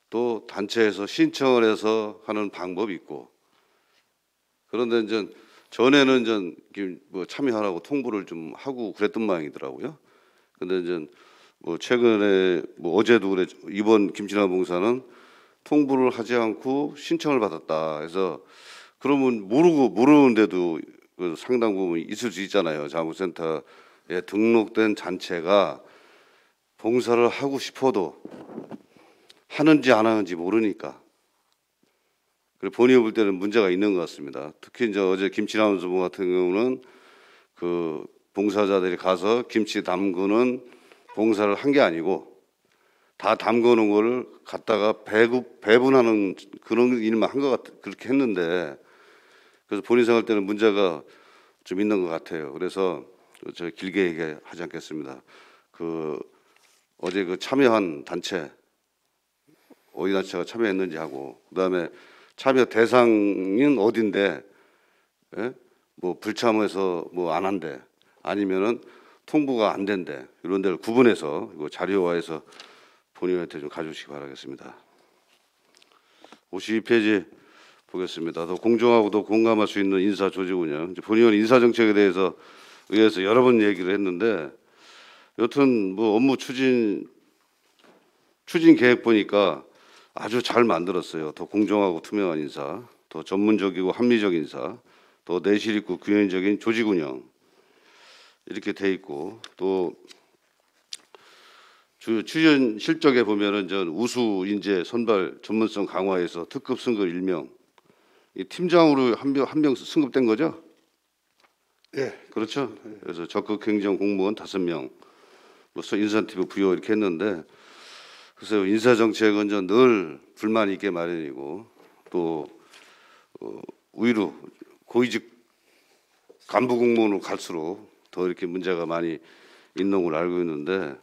또 단체에서 신청을 해서 하는 방법이 있고 그런데 이제 전에는 이제 뭐 참여하라고 통보를 좀 하고 그랬던 모양이더라고요. 근데 이제 뭐 최근에 뭐 어제도 그래 이번 김치남 봉사는 통보를 하지 않고 신청을 받았다. 그래서 그러면 모르는데도 그 상당 부분 있을 수 있잖아요. 자원센터에 등록된 단체가 봉사를 하고 싶어도 하는지 안 하는지 모르니까. 그리고 본인이 볼 때는 문제가 있는 것 같습니다. 특히 이제 어제 김치 나눔 분 같은 경우는 그 봉사자들이 가서 김치 담그는 봉사를 한 게 아니고 다 담그는 거를 갖다가 배분하는 그런 일만 한 것 같 그렇게 했는데 그래서 본인 생각할 때는 문제가 좀 있는 것 같아요. 그래서 제가 길게 얘기하지 않겠습니다. 그 어제 그 참여한 단체 어디 단체가 참여했는지 하고 그다음에 참여 대상인 어딘데 예? 뭐 불참해서 뭐 안 한대 아니면은 통보가 안 된대 이런 데를 구분해서 이거 자료화해서 본인한테 좀 가져오시기 바라겠습니다. 52페이지 보겠습니다. 더 공정하고 더 공감할 수 있는 인사 조직 운영. 본의원 인사 정책에 대해서 의회에서 여러 번 얘기를 했는데 여튼 뭐 업무 추진 계획 보니까 아주 잘 만들었어요. 더 공정하고 투명한 인사, 더 전문적이고 합리적 인사, 더 내실 있고 균형적인 조직 운영 이렇게 돼 있고 또 추진 실적에 보면은 우수 인재 선발 전문성 강화해서 특급 승급 1명, 이 팀장으로 한 명 승급된 거죠? 예, 그렇죠. 그래서 적극 행정 공무원 5명, 뭐 인센티브 부여 이렇게 했는데, 그래서 인사 정책은 늘 불만이 있게 마련이고 또 오히려 고위직 간부 공무원으로 갈수록 더 이렇게 문제가 많이 있는 걸 알고 있는데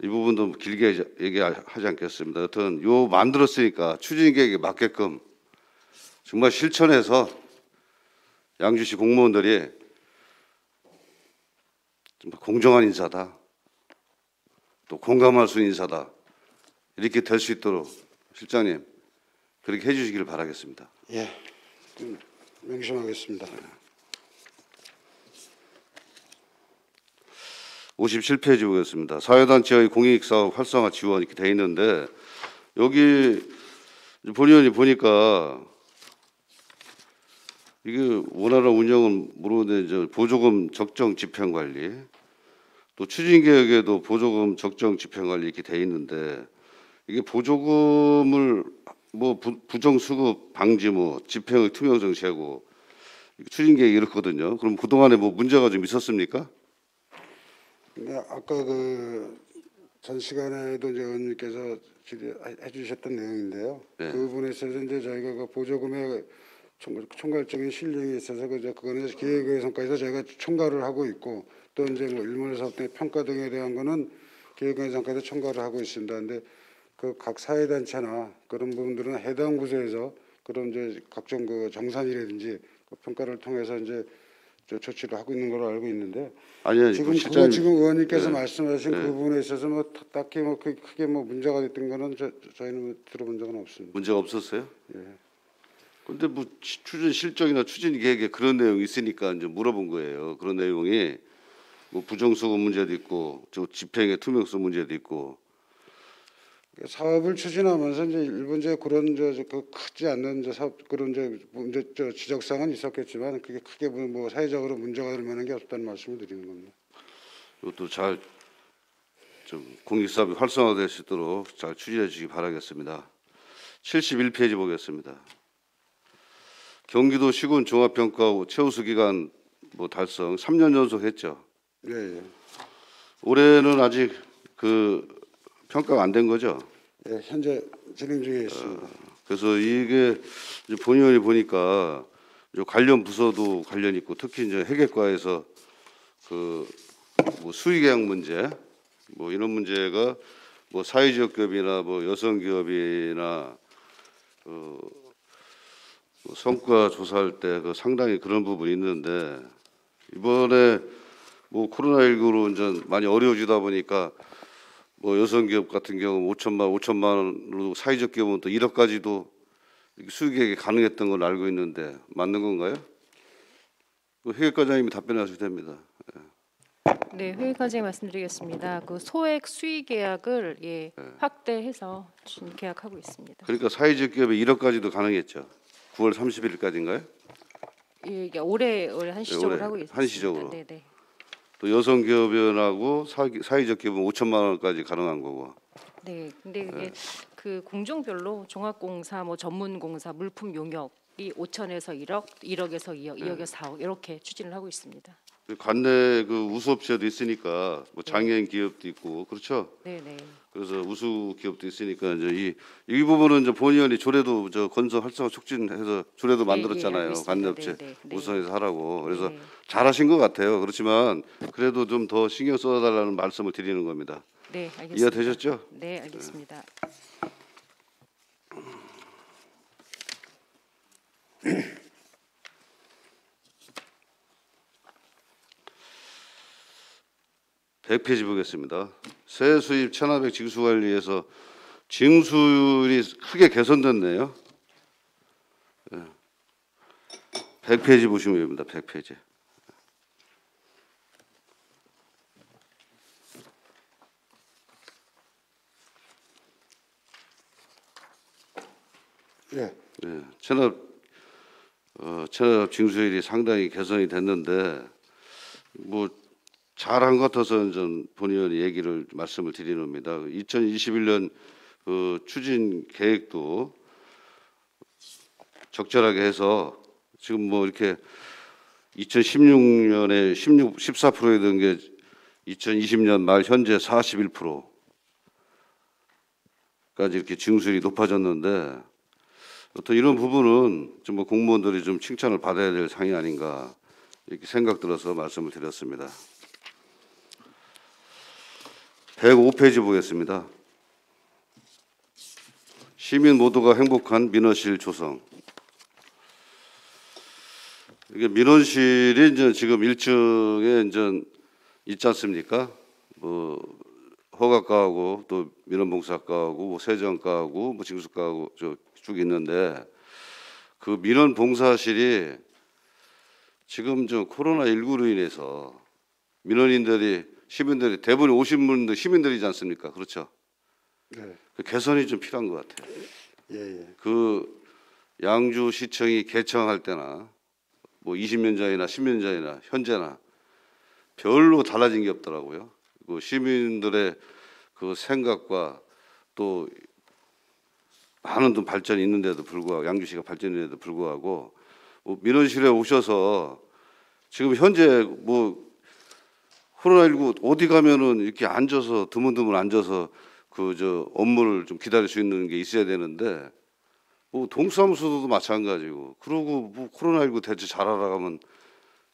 이 부분도 길게 얘기하지 않겠습니다. 여튼 요 만들었으니까 추진 계획에 맞게끔 정말 실천해서 양주시 공무원들이 정말 공정한 인사다, 또 공감할 수 있는 인사다 이렇게 될 수 있도록 실장님 그렇게 해주시기를 바라겠습니다. 예, 명심하겠습니다. 57페이지 보겠습니다. 사회단체의 공익사업 활성화 지원 이렇게 돼 있는데 여기 본의원이 보니까 이게 원활한 운영은 모르는데 보조금 적정 집행 관리 또 추진 계획에도 보조금 적정 집행 관리 이렇게 돼 있는데 이게 보조금을 뭐 부정 수급 방지, 뭐 집행의 투명성 제고 추진 계획이 이렇거든요. 그럼 그 동안에 뭐 문제가 좀 있었습니까? 근데 아까 그 전 시간에도 이제 의원님께서 질의해 주셨던 내용인데요. 네. 그 부분에 있어서 이제 저희가 그 보조금의 총괄적인 실령이 있어서 그거는 기획의 성과에서 저희가 총괄을 하고 있고, 또 이제 뭐 일몰 사업 등 평가 등에 대한 거는 기획의 성과에서 총괄을 하고 있습니다. 근데 그 각 사회단체나 그런 부분들은 해당 부서에서 그런 이제 각종 그 정산이라든지 그 평가를 통해서 이제 저 조치를 하고 있는 걸로 알고 있는데, 아니 지금 그 그거 실장님, 지금 의원님께서 네. 말씀하신 네. 그 부분에 있어서 뭐 딱히 뭐 크게 뭐 문제가 됐던 거는 저희는 뭐 들어본 적은 없습니다. 문제가 없었어요? 예. 근데 뭐 추진 실적이나 추진 계획에 그런 내용이 있으니까 이제 물어본 거예요. 그런 내용이 뭐 부정수급 문제도 있고, 저 집행의 투명성 문제도 있고. 사업을 추진하면서 이제 일본 이제 그런 그 크지 않는 이제 사업 그런 이제 문제 지적사항은 있었겠지만, 그게 크게 뭐 사회적으로 문제가 될 만한 게 없다는 말씀을 드리는 겁니다. 이것도 잘 좀 공익사업이 활성화될 수 있도록 잘 추진해 주시기 바라겠습니다. 71페이지 보겠습니다. 경기도 시군 종합평가 최우수 기간 뭐 달성 3년 연속 했죠. 예, 예. 올해는 아직 그 평가가 안 된 거죠. 예, 현재 진행 중에 있습니다. 그래서 이게 이제 본의원이 보니까 이 관련 부서도 관련 있고, 특히 이제 회계과에서 그 뭐 수의계약 문제, 뭐 이런 문제가 뭐 사회적 기업이나 뭐 여성 기업이나 뭐 성과 조사할 때 그 상당히 그런 부분이 있는데, 이번에 뭐 코로나19로 이제 많이 어려워지다 보니까 뭐 여성 기업 같은 경우 5천만 원으로, 사회적 기업은 또 1억까지도 수익액이 가능했던 걸로 알고 있는데 맞는 건가요? 그 회계과장님이 답변하셔도 됩니다. 네, 회의까지 말씀드리겠습니다. 그 소액 수의 계약을 확대해서 지금 계약하고 있습니다. 그러니까 사회적 기업에 1억까지도 가능했죠. 9월 31일까지인가요? 예, 이게 올해 한시적으로 올해 하고 있습니다. 한시적으로. 네, 네. 또 여성 기업연하고 사회적 기업은 5천만 원까지 가능한 거고. 네, 근데 이게 그 공종별로 종합공사, 뭐 전문공사, 물품 용역이 5천에서 1억, 1억에서 2억, 2억에서 4억 이렇게 추진을 하고 있습니다. 관내 그 우수업체도 있으니까 뭐 장애인 기업도 있고 그렇죠. 네, 네. 그래서 우수 기업도 있으니까 이제 이 부분은 이제 본의원이 조례도 저 건설 활성화 촉진해서 조례도 만들었잖아요. 알고 있습니다. 관내업체 네, 네, 네. 우선해서 하라고. 그래서 네. 잘하신 것 같아요. 그렇지만 그래도 좀 더 신경 써달라는 말씀을 드리는 겁니다. 네, 알겠습니다. 이해되셨죠? 네, 알겠습니다. 백 페이지 보겠습니다. 세 수입 체납액 징수 관리에서 징수율이 크게 개선됐네요. 100페이지 보시면 됩니다. 100페이지. 예. 체납 징수율이 상당히 개선이 됐는데 뭐 잘한 것 같아서 전 본의원이 얘기를 말씀을 드리는 겁니다. 2021년 그 추진 계획도 적절하게 해서 지금 뭐 이렇게 2016년에 14%였던 게 2020년 말 현재 41%까지 이렇게 징수율이 높아졌는데, 어떤 이런 부분은 좀 뭐 공무원들이 좀 칭찬을 받아야 될 상이 아닌가 이렇게 생각 들어서 말씀을 드렸습니다. 105페이지 보겠습니다. 시민 모두가 행복한 민원실 조성. 이게 민원실이 이제 지금 1층에 이제 있지 않습니까? 뭐 허가과하고 또 민원봉사과하고 뭐 세정과하고 뭐 징수과하고 쭉 있는데, 그 민원봉사실이 지금 저 코로나19로 인해서 민원인들이 시민들이 대부분 오신 분들 시민들이지 않습니까? 그렇죠? 네. 그 개선이 좀 필요한 것 같아요. 예, 예. 그 양주시청이 개청할 때나 뭐 20년 전이나 10년 전이나 현재나 별로 달라진 게 없더라고요. 그 시민들의 그 생각과 또 많은 돈 발전이 있는데도 불구하고 양주시가 발전이 있는데도 불구하고 뭐 민원실에 오셔서 지금 현재 뭐 코로나19 어디 가면은 이렇게 앉아서 드문드문 앉아서 그 저 업무를 좀 기다릴 수 있는 게 있어야 되는데 뭐 동사무소도 마찬가지고 그러고 뭐 코로나19 대처 잘하라 하면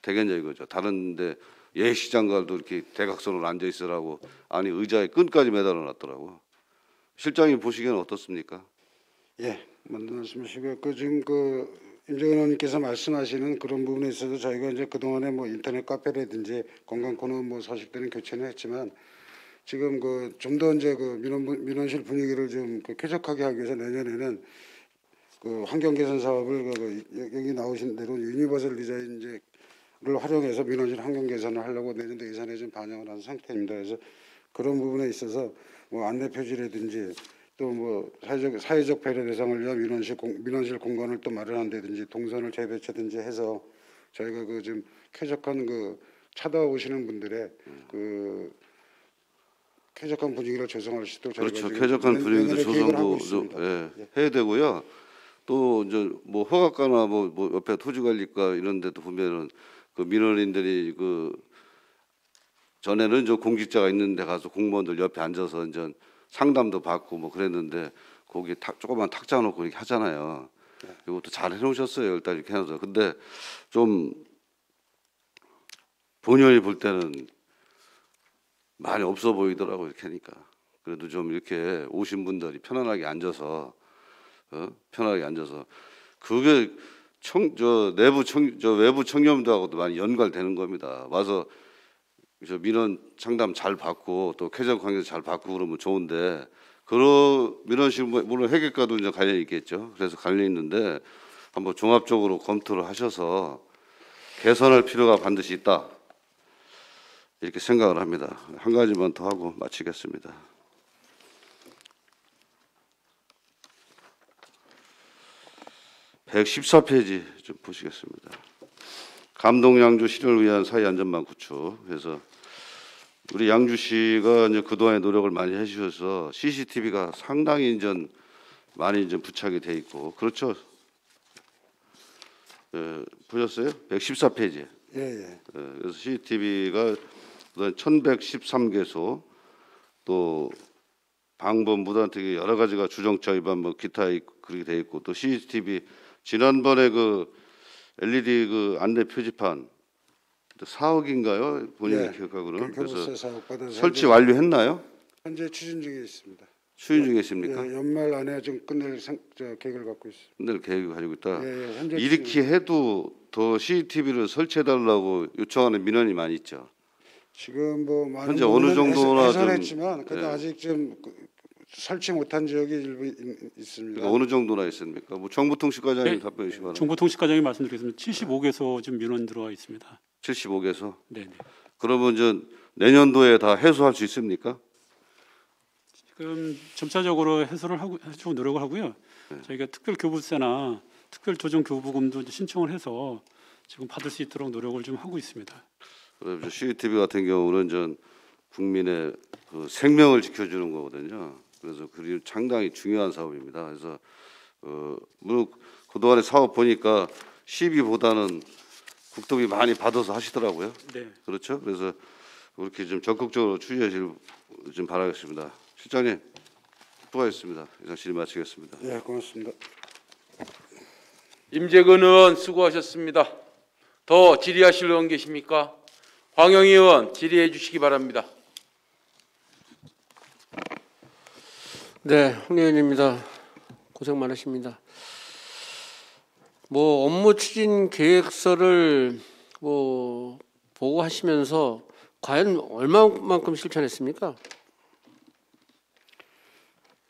되겠냐 이거죠. 다른데 예식장가도 이렇게 대각선으로 앉아 있으라고 아니 의자에 끈까지 매달아 놨더라고. 실장님 보시기에는 어떻습니까? 예, 맞는 말씀이시고요. 그 지금 그 임재근 의원님께서 말씀하시는 그런 부분에 있어서 저희가 이제 그동안에 뭐 인터넷 카페라든지 건강 코너 뭐 소식들은 교체는 했지만 지금 그 좀 더 이제 그 민원실 분위기를 좀 그 쾌적하게 하기 위해서 내년에는 그 환경 개선 사업을 여기 나오신 대로 유니버설 디자인제를 활용해서 민원실 환경 개선을 하려고 내년도 예산에 좀 반영을 한 상태입니다. 그래서 그런 부분에 있어서 뭐 안내 표지라든지 또 뭐 사회적 배려 대상을 위한 민원실 공간을 또 마련한다든지 동선을 재배치든지 해서 저희가 그 좀 쾌적한 그 찾아오시는 분들의 그 쾌적한 분위기를 조성할 수 있도록 저희가 그렇죠. 지금 쾌적한 분위기도 내년에 계획을 하고 조성도 좀 있습니다. 예, 해야 되고요. 또 이제 뭐 허가과나 뭐 옆에 토지관리과 이런 데도 보면은 그 민원인들이 그 전에는 저 공직자가 있는 데 가서 공무원들 옆에 앉아서 이제 상담도 받고 뭐 그랬는데 거기 조그만 탁자 놓고 이렇게 하잖아요. 이것도 잘 해놓으셨어요. 일단 이렇게 해서 근데 좀 본연이 볼 때는 많이 없어 보이더라고 이렇게 하니까. 그래도 좀 이렇게 오신 분들이 편안하게 앉아서 편하게 앉아서 그게 외부 청렴도하고도 많이 연관되는 겁니다. 와서 저 민원 상담 잘 받고 또 쾌적 관계 잘 받고 그러면 좋은데 그런 민원실 물론 회계과도 이제 관련이 있겠죠. 그래서 관련이 있는데 한번 종합적으로 검토를 하셔서 개선할 필요가 반드시 있다. 이렇게 생각을 합니다. 한 가지만 더 하고 마치겠습니다. (114페이지) 좀 보시겠습니다. 감동 양주 실현을 위한 사회 안전망 구축. 그래서 우리 양주시가 이제 그동안에 노력을 많이 해주셔서 CCTV가 상당히 이제 많이 이제 부착이 돼 있고 그렇죠. 보셨어요? 114페이지. 예. 그래서 CCTV가 1113개소 또 방범 무단특위 여러 가지가 주정차 위반 뭐 기타 그렇게 돼 있고 또 CCTV 지난번에 그 LED 그 안내 표지판 4억인가요? 본인이 예, 기억하고는 그래서 사업 받아서 설치 완료했나요? 현재 추진 중에 있습니다. 추진 중에 있습니까? 예, 연말 안에 좀 끝낼 계획을 갖고 있습니다. 끝낼 계획을 가지고 있다. 예, 현재 이렇게 해도 더 CCTV를 설치해달라고 요청하는 민원이 많이 있죠. 지금 뭐 많은 현재 어느 정도나 해설했지만 그래도 예. 아직 좀 설치 못한 지역이 일부 있습니다. 그러니까 어느 정도나 있습니까? 뭐 정부통신과장님 네. 답변 주시기 바랍니다. 정보통신과장이 말씀드리겠습니다. 75개소 지금 민원 들어와 있습니다. 75개소. 네네. 그러면 저 내년도에 다 해소할 수 있습니까? 지금 점차적으로 해소를 해주고 노력을 하고요. 저희가 특별교부세나 특별조정교부금도 이제 신청을 해서 지금 받을 수 있도록 노력을 좀 하고 있습니다. 그래서 CCTV 같은 경우는 전 국민의 그 생명을 지켜주는 거거든요. 그래서 그게 상당히 중요한 사업입니다. 그래서 물론 그동안의 사업 보니까 시비보다는 국토비 많이 받아서 하시더라고요. 네. 그렇죠. 그래서 그렇게 좀 적극적으로 추진하실 좀 바라겠습니다. 실장님 수고하셨습니다. 이상 질의 마치겠습니다. 예, 고맙습니다. 임재근 의원 수고하셨습니다. 더 질의하실 의원 계십니까? 황영희 의원 질의해 주시기 바랍니다. 네, 황 의원입니다. 고생 많으십니다. 뭐 업무 추진 계획서를 뭐 보고 하시면서 과연 얼마만큼 실천했습니까?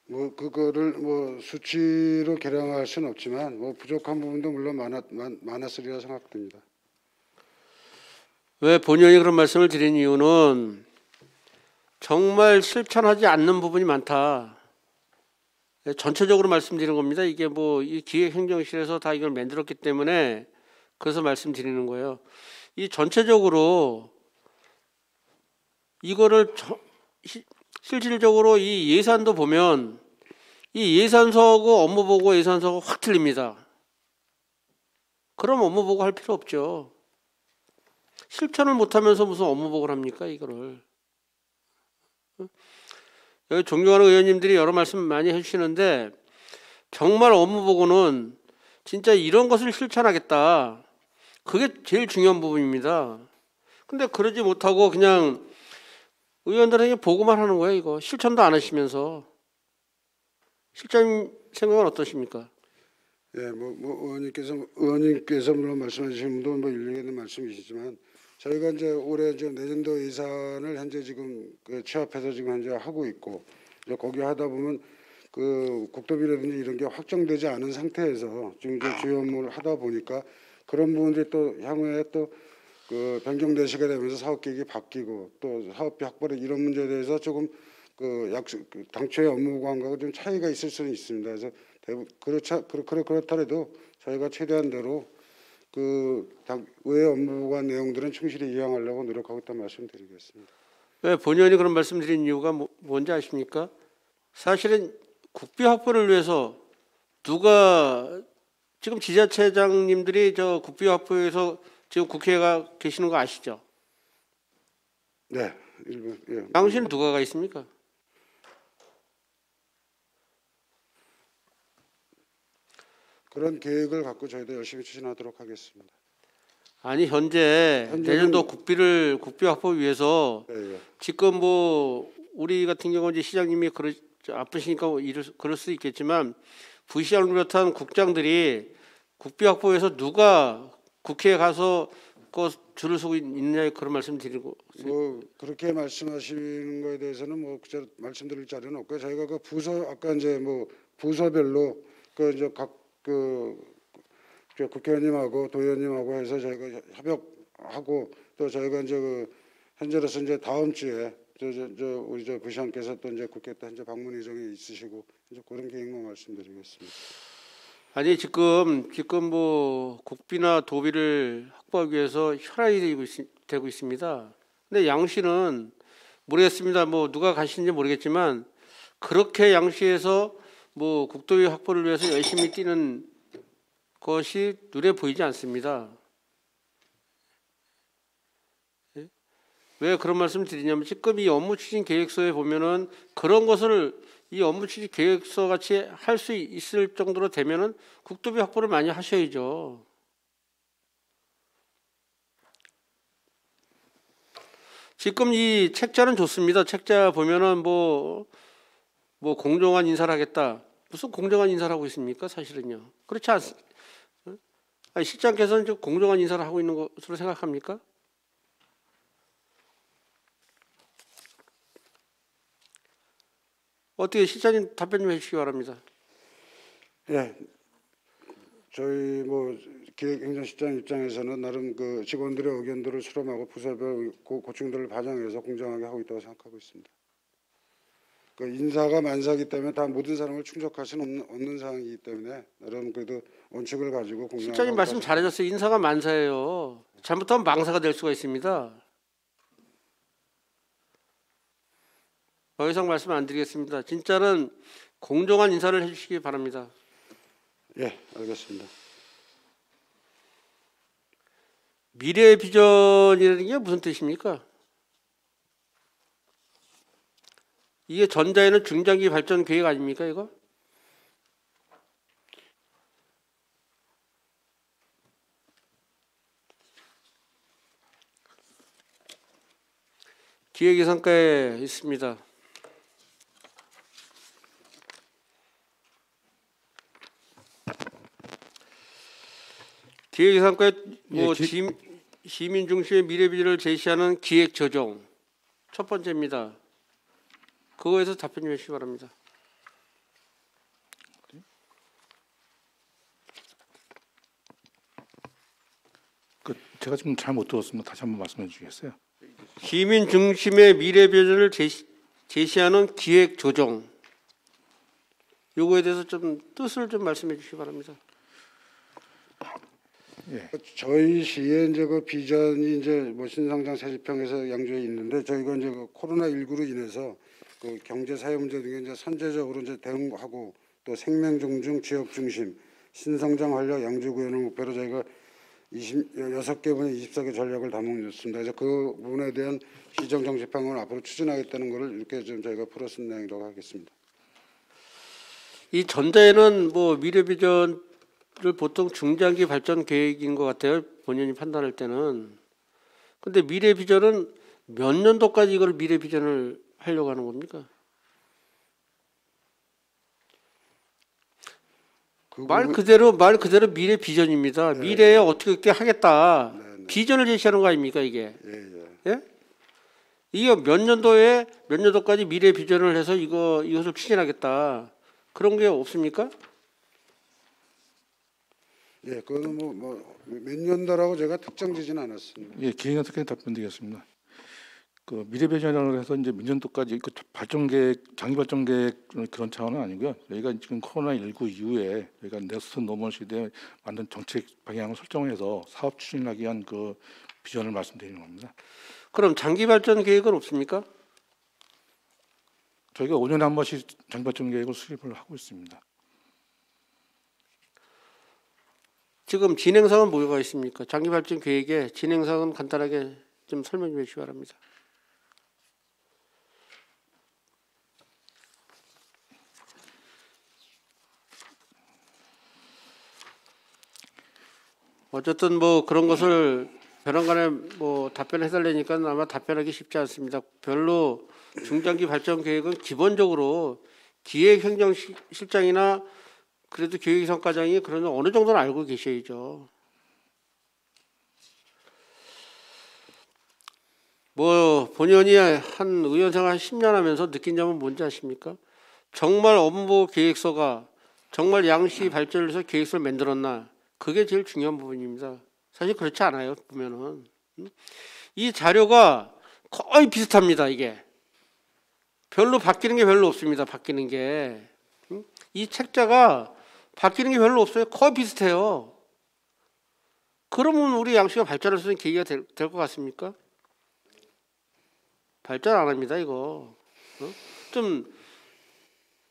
뭐 그거를 뭐 수치로 계량할 수는 없지만 뭐 부족한 부분도 물론 많았으리라 생각됩니다. 왜 본연이 그런 말씀을 드린 이유는 정말 실천하지 않는 부분이 많다. 전체적으로 말씀드리는 겁니다. 이게 뭐 이 기획행정실에서 다 이걸 만들었기 때문에 그래서 말씀드리는 거예요. 이 전체적으로 이거를 실질적으로 이 예산도 보면 이 예산서하고 업무보고 예산서가 확 틀립니다. 그럼 업무보고 할 필요 없죠. 실천을 못하면서 무슨 업무보고를 합니까 이거를. 여기 존경하는 의원님들이 여러 말씀 많이 해주시는데 정말 업무보고는 진짜 이런 것을 실천하겠다. 그게 제일 중요한 부분입니다. 근데 그러지 못하고 그냥 의원들에게 보고만 하는 거예요. 이거 실천도 안 하시면서. 실장님 생각은 어떠십니까? 예, 의원님께서 물론 말씀하신 분도 뭐 일리 있는 말씀이시지만 저희가 이제 올해 이제 내년도 예산을 현재 지금 그 취합해서 지금 현재 하고 있고 이제 거기 하다 보면 그 국도비라든지 이런 게 확정되지 않은 상태에서 지금 이제 주요 업무를 하다 보니까 그런 부분들이 또 향후에 또 그 변경되시게 되면서 사업 계획이 바뀌고 또 사업비 확보를 이런 문제에 대해서 조금 그 당초의 업무 관과가 좀 차이가 있을 수는 있습니다. 그래서 그렇더라도 저희가 최대한 대로 그 의회 업무관 내용들은 충실히 이행하려고 노력하고 있다는 말씀드리겠습니다. 왜 본의원이 그런 말씀드린 이유가 뭔지 아십니까? 사실은 국비 확보를 위해서 누가 지금 지자체장님들이 저 국비 확보에서 지금 국회가 계시는 거 아시죠? 네, 일부 예. 당신은 누가 가 있습니까? 그런 계획을 갖고 저희도 열심히 추진하도록 하겠습니다. 아니 현재 내년도 국비 확보 위해서 예, 예. 지금 뭐 우리 같은 경우 이제 시장님이 아프시니까 그럴 수 있겠지만 부시장을 비롯한 국장들이 국비 확보에서 누가 국회에 가서 그 줄을 서고 있느냐 그런 말씀 드리고 뭐 그렇게 말씀하시는 거에 대해서는 뭐 그저 말씀드릴 자료는 없고요. 저희가 그 부서 아까 이제 뭐 부서별로 그 이제 각 그 국회의원님하고 도의원님하고 해서 저희가 협력하고 또 저희가 이제 그 현재로서 이제 다음 주에 우리 부시장께서 또 이제 국회 또 현재 방문 예정에 있으시고 이제 그런 계획만 말씀드리겠습니다. 아니 지금 뭐 국비나 도비를 확보하기 위해서 혈안이 되고 있습니다. 근데 양시는 모르겠습니다. 뭐 누가 가시는지 모르겠지만 그렇게 양시에서 뭐 국도비 확보를 위해서 열심히 뛰는 것이 눈에 보이지 않습니다. 왜 그런 말씀 드리냐면 지금 이 업무 추진 계획서에 보면은 그런 것을 이 업무 추진 계획서 같이 할 수 있을 정도로 되면은 국도비 확보를 많이 하셔야죠. 지금 이 책자는 좋습니다. 책자 보면은 뭐 공정한 인사를 하겠다. 무슨 공정한 인사를 하고 있습니까? 사실은요. 그렇지 않습니까? 아니, 실장께서는 좀 공정한 인사를 하고 있는 것으로 생각합니까? 어떻게 실장님 답변 좀 해주시기 바랍니다. 예, 저희 뭐 기획행정실장 입장에서는 나름 그 직원들의 의견들을 수렴하고 부서별 고충들을 반영해서 공정하게 하고 있다고 생각하고 있습니다. 그 인사가 만사기 때문에 다 모든 사람을 충족할 수는 없는 상황이기 때문에 나름 그래도 원칙을 가지고 공정하게. 실장님 말씀 잘해줬어요. 인사가 만사예요. 잘못하면 망사가 될 수가 있습니다. 더 이상 말씀 안 드리겠습니다. 진짜는 공정한 인사를 해주시기 바랍니다. 예, 알겠습니다. 미래의 비전이라는 게 무슨 뜻입니까? 이게 전자에는 중장기 발전 계획 아닙니까 이거? 기획예산과에 있습니다. 기획예산과에 뭐 시민 중심의 미래 비전을 제시하는 기획 조정 첫 번째입니다. 그거에서 답변 좀 해주시기 바랍니다. 제가 지금 잘 못 들었으면 다시 한번 말씀해 주시겠어요? 시민 중심의 미래 비전을 제시하는 기획 조정 요거에 대해서 좀 뜻을 좀 말씀해 주시기 바랍니다. 예. 저희 시에 이제 그 비전이 이제 뭐 신성장 새집평에서 양주에 있는데 저희가 이제 그 코로나 19로 인해서 그 경제 사회 문제 등에 이제 선제적으로 이제 대응하고 또 생명중증 지역 중심 신성장 활력 양주구현을 목표로 저희가 6개 분의 24개 전략을 담아줬습니다. 그래서 그 부분에 대한 시정 정책 방안을 앞으로 추진하겠다는 것을 이렇게 좀 저희가 풀어쓴 내용이라고 하겠습니다. 이 전자에는 뭐 미래 비전을 보통 중장기 발전 계획인 것 같아요. 본인이 판단할 때는. 근데 미래 비전은 몇 년도까지 이걸 미래 비전을 하려고 하는 겁니까? 말 그대로 미래 비전입니다. 미래에 어떻게 하겠다. 비전을 제시하는 거 아닙니까 이게? 예? 이게 몇 년도까지 미래 비전을 해서 이것을 추진하겠다. 그런 게 없습니까? 예, 그거는 몇 년도라고 제가 특정 지지는 않았습니다. 예, 개인한 특혜 답변드리겠습니다. 그 미래 비전을 해서 이제 몇 년도까지 그 발전 계획, 장기 발전 계획 그런 차원은 아니고요. 저희가 지금 코로나19 이후에 저희가 넥스트 노멀 시대에 만든 정책 방향을 설정해서 사업 추진하기 위한 그 비전을 말씀드리는 겁니다. 그럼 장기 발전 계획은 없습니까? 저희가 5년에 한 번씩 장기 발전 계획을 수립을 하고 있습니다. 지금 진행사항은 뭐가 있습니까? 장기 발전 계획의 진행사항은 간단하게 좀 설명 좀 해주시기 바랍니다. 어쨌든 뭐 그런 것을 벼랑간에 뭐 답변해달라니까 아마 답변하기 쉽지 않습니다. 별로 중장기 발전 계획은 기본적으로 기획행정실장이나 그래도 교육이성과장이 그런 어느 정도는 알고 계셔야죠. 뭐 본연이 한 의원 생활 10년 하면서 느낀 점은 뭔지 아십니까? 정말 업무 계획서가 정말 양시 발전을 해서 계획서를 만들었나? 그게 제일 중요한 부분입니다. 사실 그렇지 않아요. 보면은 이 자료가 거의 비슷합니다. 이게 별로 바뀌는 게 별로 없습니다. 바뀌는 게 이 책자가 바뀌는 게 별로 없어요. 거의 비슷해요. 그러면 우리 양시가 발전할 수 있는 계기가 될 것 같습니까? 발전 안 합니다. 이거 좀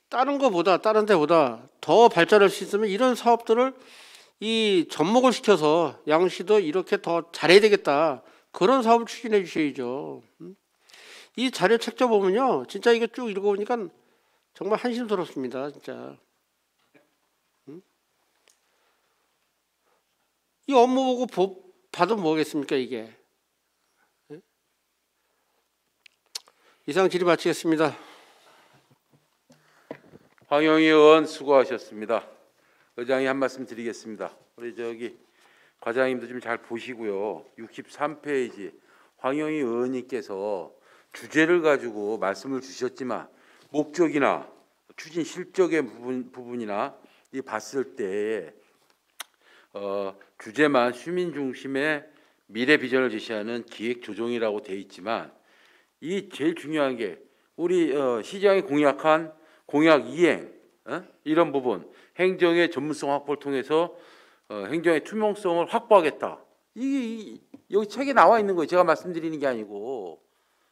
다른 데보다 더 발전할 수 있으면 이런 사업들을 이 접목을 시켜서 양시도 이렇게 더 잘해야 되겠다. 그런 사업을 추진해 주셔야죠. 이 자료 책자 보면요. 진짜 이거 쭉 읽어보니까 정말 한심스럽습니다. 진짜. 이 업무 보고 받으면 뭐겠습니까 이게. 이상 질의 마치겠습니다. 황영희 의원 수고하셨습니다. 의장이 한 말씀 드리겠습니다. 우리 과장님도 좀 잘 보시고요. 63페이지 황영희 의원님께서 주제를 가지고 말씀을 주셨지만 목적이나 추진 실적의 부분이나 이 봤을 때 주제만 시민 중심의 미래 비전을 제시하는 기획 조정이라고 돼 있지만 이 제일 중요한 게 우리 시장이 공약한 공약 이행 이런 부분 행정의 전문성 확보를 통해서 행정의 투명성을 확보하겠다. 이게 여기 책에 나와 있는 거예요. 제가 말씀드리는 게 아니고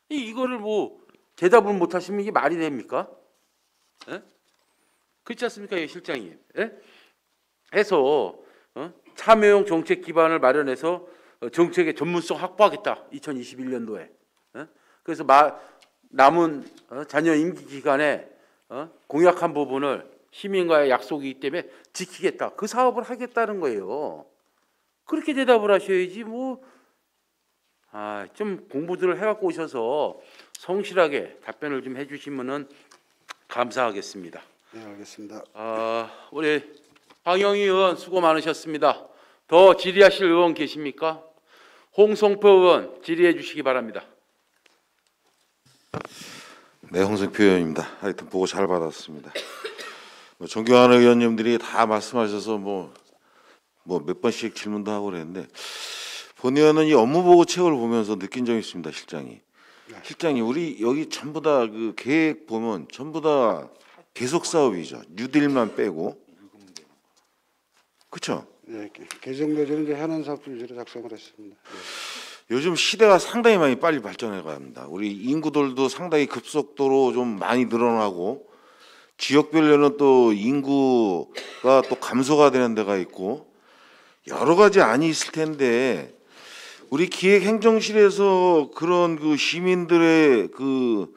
이거를 뭐 대답을 못 하시면 이게 말이 됩니까? 예? 그렇지 않습니까, 실장님? 예? 해서 참여형 정책 기반을 마련해서 정책의 전문성 확보하겠다. 2021년도에. 예? 그래서 남은 자녀 임기 기간에 공약한 부분을 시민과의 약속이기 때문에 지키겠다. 그 사업을 하겠다는 거예요. 그렇게 대답을 하셔야지 좀 공부들을 해갖고 오셔서 성실하게 답변을 좀 해주시면은 감사하겠습니다. 네, 알겠습니다. 우리 황영희 의원 수고 많으셨습니다. 더 질의하실 의원 계십니까? 홍성표 의원 질의해 주시기 바랍니다. 네, 홍성표 의원입니다. 하여튼 보고 잘 받았습니다. 존경하는 의원님들이 다 말씀하셔서 몇 번씩 질문도 하고 그랬는데 본 의원은 이 업무보고 책을 보면서 느낀 점이 있습니다, 실장님. 우리 여기 전부 다 그 계획 보면 전부 다 계속 사업이죠. 뉴딜만 빼고. 그렇죠? 네, 개정도지는 이제 현안 사업들 위주로 작성을 했습니다. 네. 요즘 시대가 상당히 많이 빨리 발전해 갑니다. 우리 인구들도 상당히 급속도로 좀 많이 늘어나고 지역별로는 또 인구가 또 감소가 되는 데가 있고 여러 가지 안이 있을 텐데 우리 기획행정실에서 그런 그 시민들의 그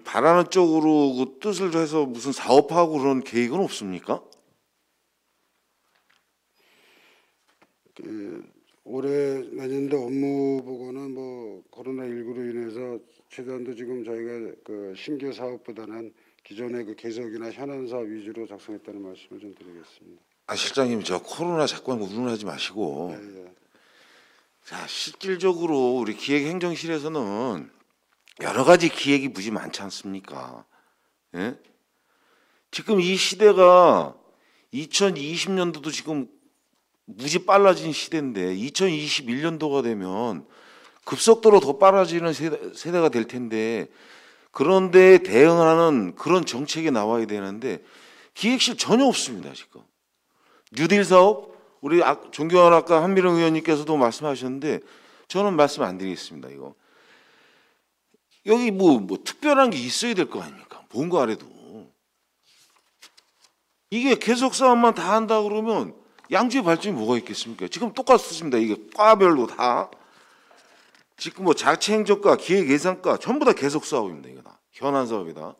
바라는 쪽으로 그 뜻을 해서 무슨 사업하고 그런 계획은 없습니까? 올해 내년도 업무 보고는 뭐 코로나19로 인해서 최대한도 지금 저희가 그 신규 사업보다는 기존의 그 계속이나 현안 사업 위주로 작성했다는 말씀을 좀 드리겠습니다. 아 실장님 저 코로나 자꾸 운운하지 마시고 예, 예. 자 실질적으로 우리 기획행정실에서는 여러 가지 기획이 무지 많지 않습니까? 예? 지금 이 시대가 2020년도도 지금 무지 빨라진 시대인데 2021년도가 되면 급속도로 더 빨라지는 세대가 될 텐데 그런데 대응하는 그런 정책이 나와야 되는데 기획실 전혀 없습니다 지금. 뉴딜 사업 우리 존경하는 아까 한미령 의원님께서도 말씀하셨는데 저는 말씀 안 드리겠습니다. 이거 여기 뭐 특별한 게 있어야 될 거 아닙니까? 뭔가 안 해도 이게 계속 사업만 다 한다 그러면 양주의 발전이 뭐가 있겠습니까? 지금 똑같습니다. 이게 과별로 다 지금 뭐 자치행정과, 기획예산과 전부 다 계속 사업입니다. 이거 다 현안 사업이다.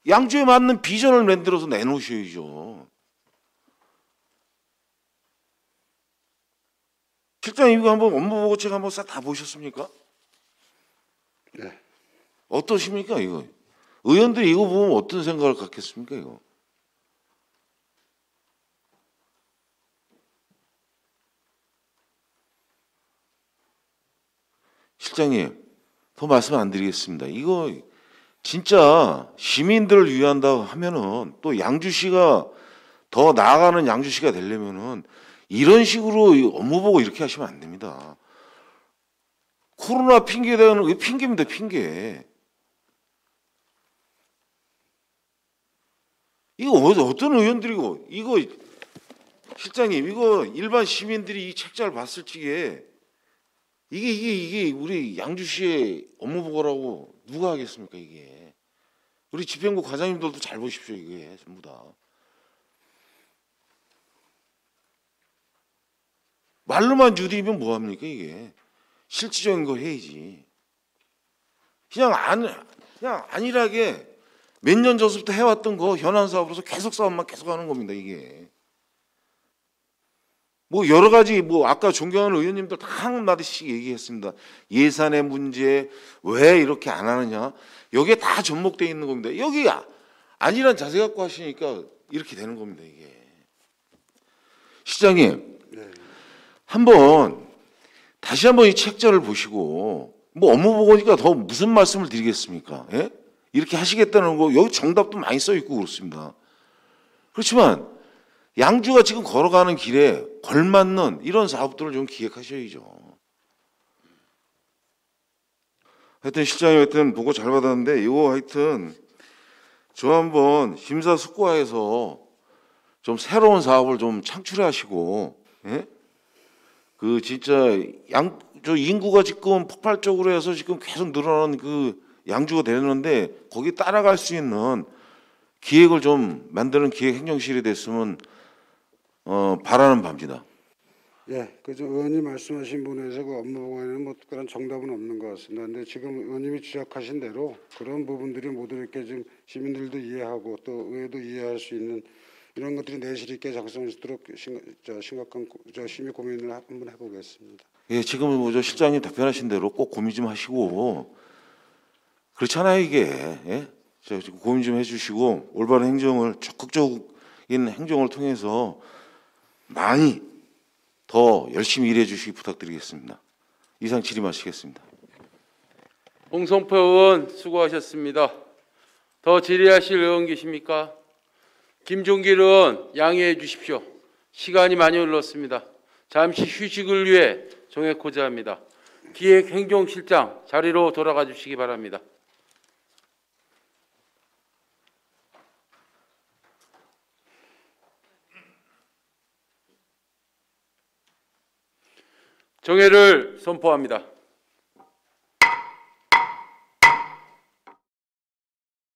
양주에 맞는 비전을 만들어서 내놓으셔야죠. 실장님 이거 한번 업무 보고책 한번 싹 다 보셨습니까? 네. 어떠십니까 이거? 의원들이 이거 보면 어떤 생각을 갖겠습니까 이거? 실장님 더 말씀 안 드리겠습니다. 이거 진짜 시민들을 위한다 하면은 또 양주시가 더 나아가는 양주시가 되려면은 이런 식으로 업무 보고 이렇게 하시면 안 됩니다. 코로나 핑계 대는 게 핑계입니다, 핑계. 이거 어떤 의원들이고 이거 실장님 이거 일반 시민들이 이 책자를 봤을 적에 이게 우리 양주시의 업무 보고라고 누가 하겠습니까 이게? 우리 집행부 과장님들도 잘 보십시오 이게 전부 다. 말로만 주디면 뭐 합니까 이게? 실질적인 거 해야지. 그냥 안일하게 몇 년 전부터 해왔던 거 현안 사업으로서 계속 사업만 계속하는 겁니다 이게. 뭐 여러 가지 뭐 아까 존경하는 의원님들 다 한마디씩 얘기했습니다. 예산의 문제 왜 이렇게 안 하느냐 여기에 다 접목되어 있는 겁니다. 여기 안일한 자세 갖고 하시니까 이렇게 되는 겁니다 이게. 시장님 다시 한번 이 책자를 보시고 뭐 업무 보고니까 더 무슨 말씀을 드리겠습니까? 예? 이렇게 하시겠다는 거 여기 정답도 많이 써 있고 그렇습니다. 그렇지만 양주가 지금 걸어가는 길에 걸맞는 이런 사업들을 좀 기획하셔야죠. 하여튼 실장님 하여튼 보고 잘 받았는데 이거 하여튼 저 한번 심사숙고해서 좀 새로운 사업을 좀 창출하시고 예? 그 진짜 저 인구가 지금 폭발적으로 해서 지금 계속 늘어나는 그 양주가 되는데 거기 따라갈 수 있는 기획을 좀 만드는 기획행정실이 됐으면 바라는 바입니다. 예, 그저 의원님 말씀하신 분에서 그 업무 보고에는 뭐 특별한 정답은 없는 것 같습니다. 근데 지금 의원님이 지적하신 대로 그런 부분들이 모두 이렇게 좀 시민들도 이해하고 또 의회도 이해할 수 있는 이런 것들이 내실 있게 작성할 수 있도록 심각한 심히 고민을 한번 해보겠습니다. 예, 지금 뭐 저 실장님 답변하신 대로 꼭 고민 좀 하시고 그렇잖아요 이게. 예? 저 고민 좀 해주시고 올바른 행정을 적극적인 행정을 통해서 많이 더 열심히 일해 주시기 부탁드리겠습니다. 이상 질의 마치겠습니다. 홍성표 의원 수고하셨습니다. 더 질의하실 의원 계십니까? 김종길 의원 양해해 주십시오. 시간이 많이 흘렀습니다. 잠시 휴식을 위해 정액고자 합니다. 기획행정실장 자리로 돌아가 주시기 바랍니다. 정회를 선포합니다.